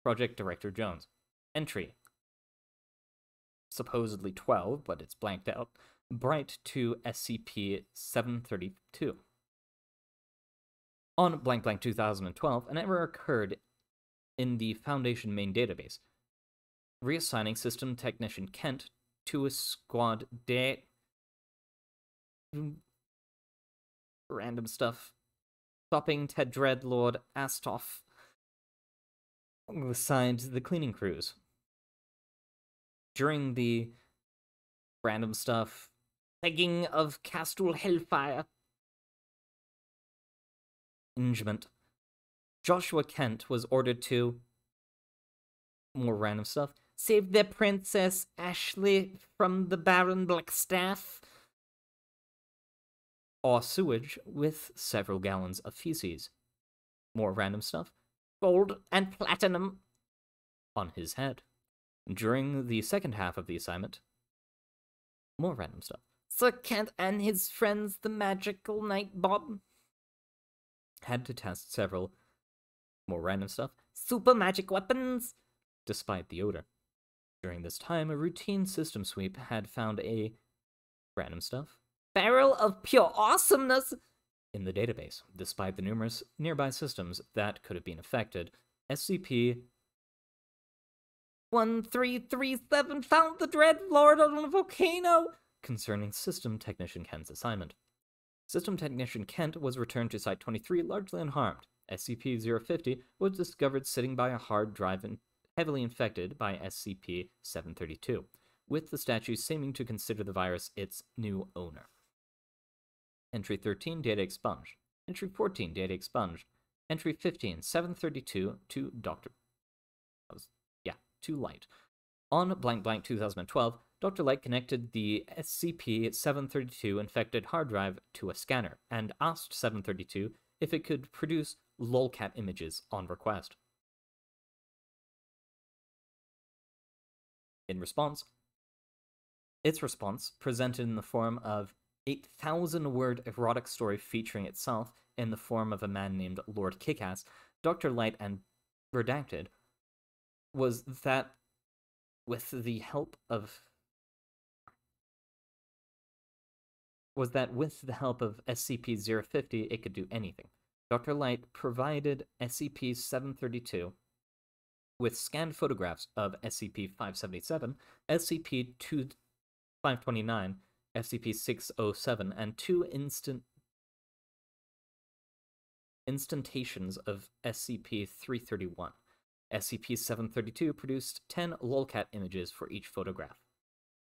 Project Director Jones. Entry. Supposedly 12, but it's blanked out. Bright to SCP-732. On blank blank 2012, an error occurred in the Foundation main database, reassigning System Technician Kent to a squad random stuff. Stopping Ted Dreadlord Astoff assigned the cleaning crews. During the random stuff, begging of Castle Hellfire Ingement, Joshua Kent was ordered to more random stuff. Save the Princess Ashley from the Baron Blackstaff. Or sewage with several gallons of feces. More random stuff. Gold and platinum on his head. During the second half of the assignment, more random stuff. Sir Kent and his friends, the Magical Night Bob, had to test several more random stuff. Super magic weapons, despite the odor. During this time, a routine system sweep had found a random stuff barrel of pure awesomeness in the database. Despite the numerous nearby systems that could have been affected, SCP-1337 found the Dread Lord on a volcano concerning System Technician Kent's assignment. System Technician Kent was returned to Site 23 largely unharmed. SCP-050 was discovered sitting by a hard drive and heavily infected by SCP-732, with the statue seeming to consider the virus its new owner. Entry 13, data expunged. Entry 14, data expunged. Entry 15, 732 to to Light. On blank blank 2012, Dr. Light connected the SCP-732 infected hard drive to a scanner and asked 732 if it could produce lolcat images on request. Its response, presented in the form of 8,000-word erotic story featuring itself in the form of a man named Lord Kickass, Dr. Light and Redacted, was that with the help of SCP-050 it could do anything. Dr. Light provided SCP-732 with scanned photographs of SCP-577, SCP-529, SCP-607, and 2 instantations of SCP-331. SCP-732 produced 10 lolcat images for each photograph.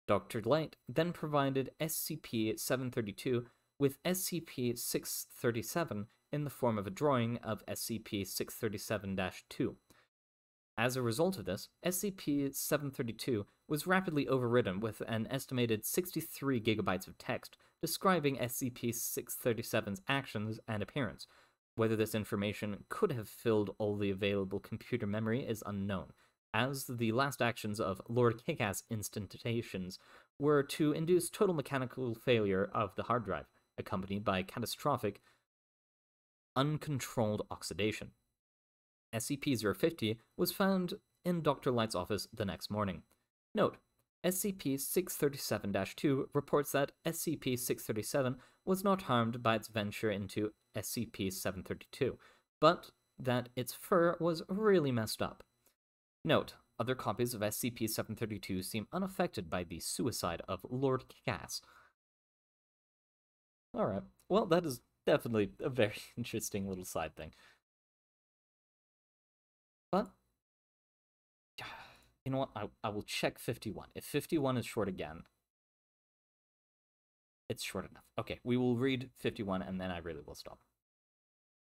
Dr. Light then provided SCP-732 with SCP-637 in the form of a drawing of SCP-637-2. As a result of this, SCP-732 was rapidly overridden with an estimated 63 gigabytes of text describing SCP-637's actions and appearance. Whether this information could have filled all the available computer memory is unknown, as the last actions of Lord Kickass instantations were to induce total mechanical failure of the hard drive, accompanied by catastrophic, uncontrolled oxidation. SCP-050 was found in Dr. Light's office the next morning. Note, SCP-637-2 reports that SCP-637 was not harmed by its venture into SCP-732, but that its fur was really messed up. Note, other copies of SCP-732 seem unaffected by the suicide of Lord Cass. Alright, well, that is definitely a very interesting little side thing. But, you know what, I will check 51. If 51 is short again, it's short enough. Okay, we will read 51 and then I really will stop.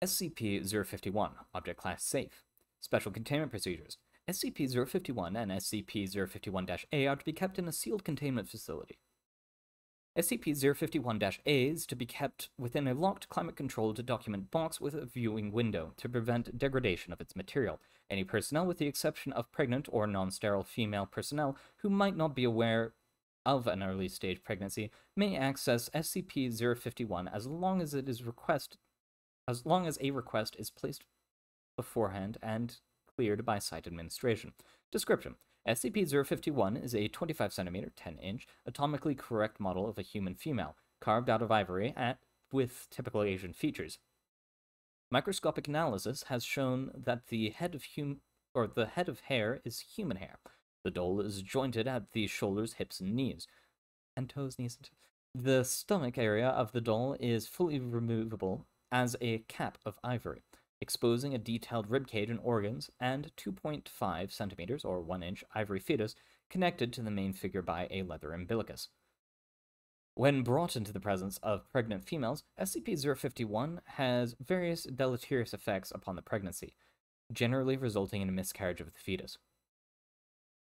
SCP-051, Object Class Safe. Special Containment Procedures. SCP-051 and SCP-051-A are to be kept in a sealed containment facility. SCP-051-A is to be kept within a locked, climate-controlled document box with a viewing window to prevent degradation of its material. Any personnel, with the exception of pregnant or non-sterile female personnel who might not be aware of an early-stage pregnancy, may access SCP-051 as long as a request is placed beforehand and cleared by site administration. Description: SCP-051 is a 25 cm, 10-inch, atomically correct model of a human female, carved out of ivory with typical Asian features. Microscopic analysis has shown that the head of hair is human hair. The doll is jointed at the shoulders, hips, and knees. And toes, knees, and toes. The stomach area of the doll is fully removable as a cap of ivory, exposing a detailed ribcage and organs, and 2.5 centimeters, or 1 inch, ivory fetus connected to the main figure by a leather umbilicus. When brought into the presence of pregnant females, SCP-051 has various deleterious effects upon the pregnancy, generally resulting in a miscarriage of the fetus.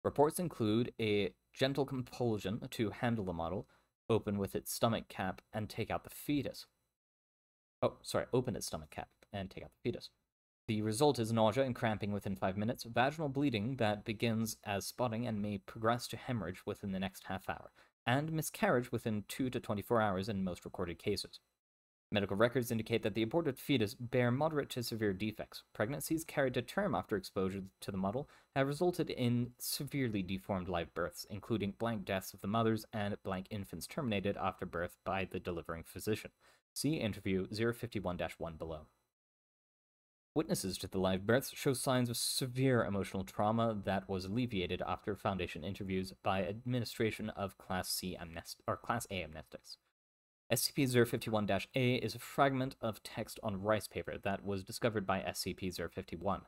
Reports include a gentle compulsion to handle the model, open with its stomach cap, and take out the fetus. Open its stomach cap and take out the fetus. The result is nausea and cramping within 5 minutes, vaginal bleeding that begins as spotting and may progress to hemorrhage within the next half hour, and miscarriage within 2 to 24 hours in most recorded cases. Medical records indicate that the aborted fetus bear moderate to severe defects. Pregnancies carried to term after exposure to the model have resulted in severely deformed live births, including blank deaths of the mothers and blank infants terminated after birth by the delivering physician. See interview 051-1 below. Witnesses to the live births show signs of severe emotional trauma that was alleviated after Foundation interviews by administration of Class A amnestics. SCP-051-A is a fragment of text on rice paper that was discovered by SCP-051.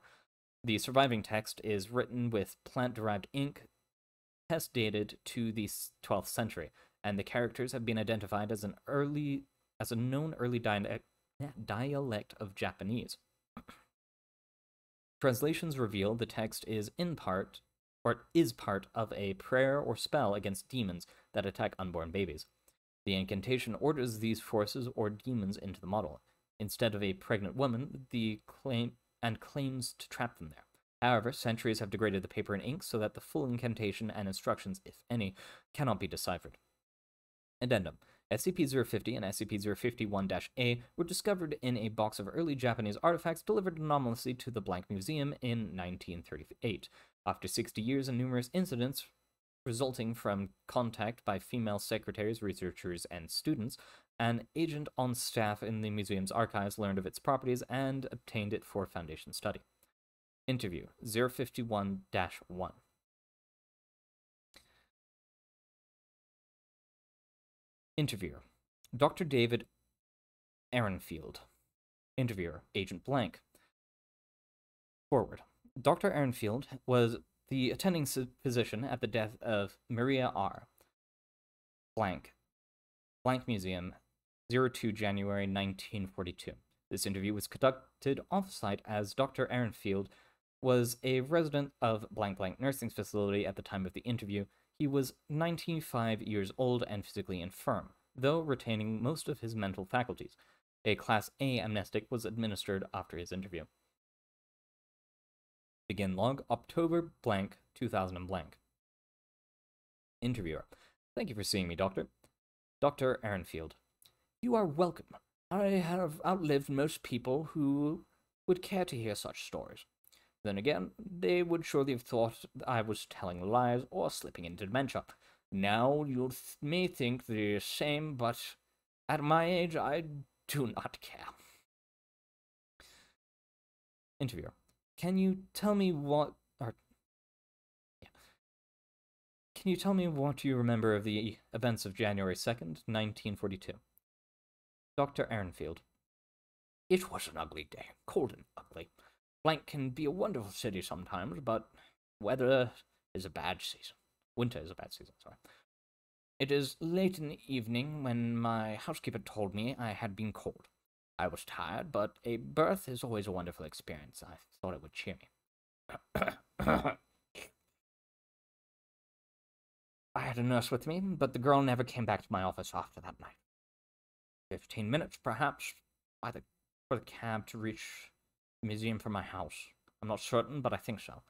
The surviving text is written with plant-derived ink, test dated to the 12th century, and the characters have been identified as a known early dialect of Japanese. Translations reveal the text is part of a prayer or spell against demons that attack unborn babies. The incantation orders these forces or demons into the model, instead of a pregnant woman, claims to trap them there. However, centuries have degraded the paper and ink so that the full incantation and instructions, if any, cannot be deciphered. Addendum: SCP-050 and SCP-051-A were discovered in a box of early Japanese artifacts delivered anonymously to the Blank Museum in 1938. After 60 years and numerous incidents resulting from contact by female secretaries, researchers, and students, an agent on staff in the museum's archives learned of its properties and obtained it for Foundation study. Interview 051-1. Interviewer: Dr. David Ehrenfield. Interviewer: Agent Blank. Forward: Dr. Ehrenfield was the attending physician at the death of Maria R. Blank Museum, 02 January 1942. This interview was conducted off-site as Dr. Ehrenfield was a resident of blank nursing facility at the time of the interview. He was 95 years old and physically infirm, though retaining most of his mental faculties. A Class A amnestic was administered after his interview. Begin log: October 2000 . Interviewer: Thank you for seeing me, Doctor. Dr. Ehrenfield: You are welcome. I have outlived most people who would care to hear such stories. Then again, they would surely have thought I was telling lies or slipping into dementia. Now you may think the same, but at my age, I do not care. Interviewer. Can you tell me what you remember of the events of January 2nd, 1942? Dr. Ehrenfield. It was an ugly day, cold and ugly. Blank can be a wonderful city sometimes, but weather is a bad season. Winter is a bad season, sorry. It is late in the evening when my housekeeper told me I had been cold. I was tired, but a birth is always a wonderful experience. I thought it would cheer me. I had a nurse with me, but the girl never came back to my office after that night. 15 minutes, perhaps, for the cab to reach the museum from my house. I'm not certain, but I think so.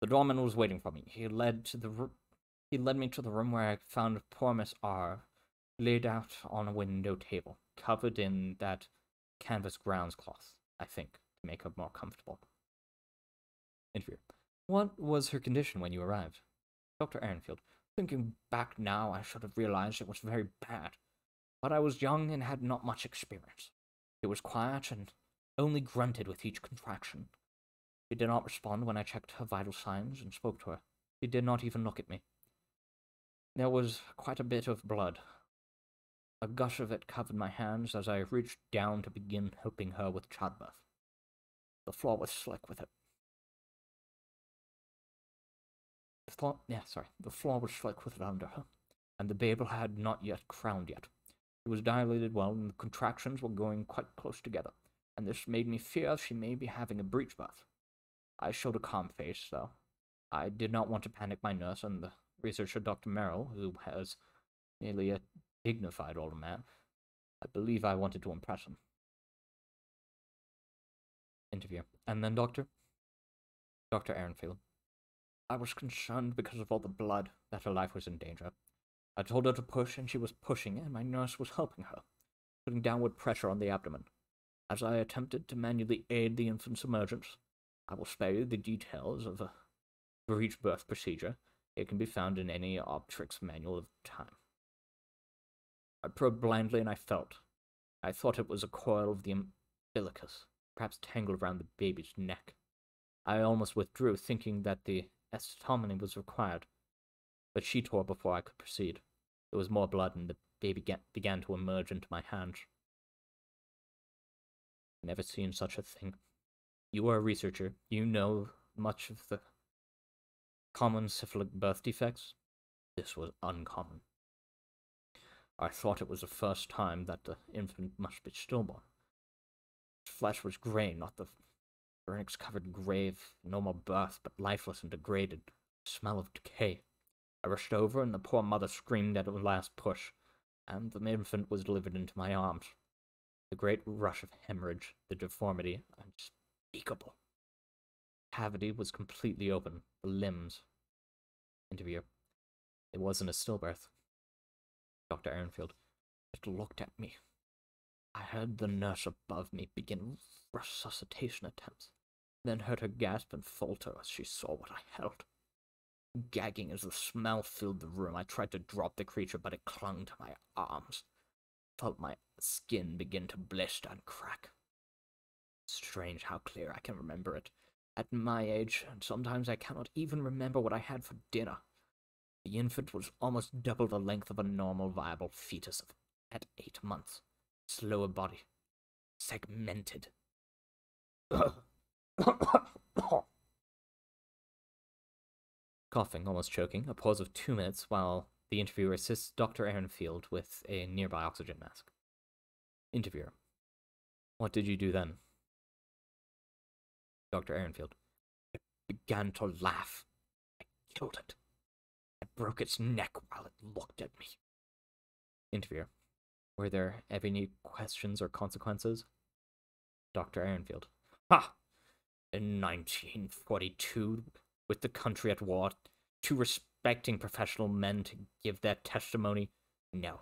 The doorman was waiting for me. He led me to the room where I found poor Miss R. laid out on a window table, covered in that canvas grounds cloth, I think, to make her more comfortable. Interviewer. What was her condition when you arrived? Dr. Ehrenfield. Thinking back now, I should have realized it was very bad. But I was young and had not much experience. She was quiet and only grunted with each contraction. She did not respond when I checked her vital signs and spoke to her. She did not even look at me. There was quite a bit of blood. A gush of it covered my hands as I reached down to begin helping her with childbirth. The floor was slick with it. The floor was slick with it under her, and the baby had not yet crowned yet. It was dilated well, and the contractions were going quite close together, and this made me fear she may be having a breech birth. I showed a calm face, though. I did not want to panic my nurse and the researcher, Dr. Merrill, who has merely a dignified older man. I believe I wanted to impress him. Interview. And then, Doctor? Dr. Ehrenfield. I was concerned because of all the blood, that her life was in danger. I told her to push, and she was pushing, and my nurse was helping her, putting downward pressure on the abdomen. As I attempted to manually aid the infant's emergence, I will spare you the details of a breech birth procedure. It can be found in any obstetrics manual of the time. I probed blindly, and I felt. I thought it was a coil of the umbilicus, perhaps tangled around the baby's neck. I almost withdrew, thinking that the estotomy was required, but she tore before I could proceed. There was more blood, and the baby began to emerge into my hands. Never seen such a thing. You are a researcher. You know much of the common syphilic birth defects. This was uncommon. I thought it was the first time that the infant must be stillborn. Its flesh was grey, not the vernix-covered grave, normal birth, but lifeless and degraded, smell of decay. I rushed over, and the poor mother screamed at her last push, and the infant was delivered into my arms. The great rush of hemorrhage, the deformity, unspeakable. The cavity was completely open, the limbs. Interviewer. It wasn't a stillbirth. Dr. Ehrenfield. It looked at me. I heard the nurse above me begin resuscitation attempts, then heard her gasp and falter as she saw what I held. Gagging as the smell filled the room, I tried to drop the creature, but it clung to my arms. Felt my skin begin to blister and crack. Strange how clear I can remember it. At my age, and sometimes I cannot even remember what I had for dinner. The infant was almost double the length of a normal viable fetus at 8 months. Slower body. Segmented. Coughing, almost choking, a pause of 2 minutes while the interviewer assists Dr. Ehrenfield with a nearby oxygen mask. Interviewer. What did you do then? Dr. Ehrenfield. It began to laugh. I killed it. I broke its neck while it looked at me. Interviewer. Were there any questions or consequences? Dr. Ehrenfield. Ha! In 1942, with the country at war, 2 respecting professional men to give their testimony? No.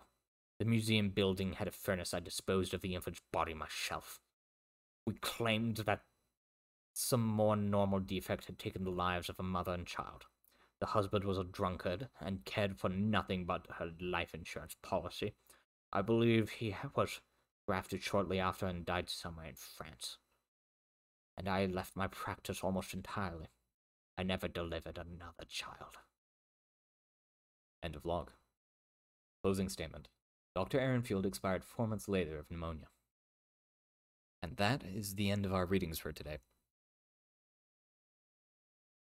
The museum building had a furnace. I disposed of the infant's body myself. We claimed that some more normal defect had taken the lives of a mother and child. The husband was a drunkard and cared for nothing but her life insurance policy. I believe he was grafted shortly after and died somewhere in France. and I left my practice almost entirely. I never delivered another child. End of log. Closing statement. Dr. Ehrenfield expired 4 months later of pneumonia. And that is the end of our readings for today.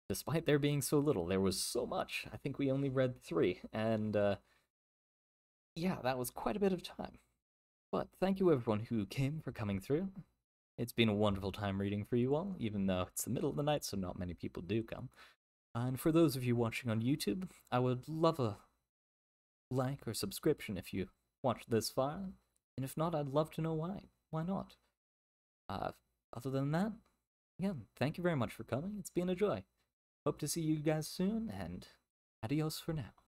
Despite there being so little, there was so much. I think we only read 3, and yeah, that was quite a bit of time. But thank you everyone who came for coming through. It's been a wonderful time reading for you all, even though it's the middle of the night, so not many people do come. And for those of you watching on YouTube, I would love a like or subscription if you watched this far, and if not, I'd love to know why. Why not? Other than that, again, thank you very much for coming. It's been a joy. Hope to see you guys soon, and adios for now.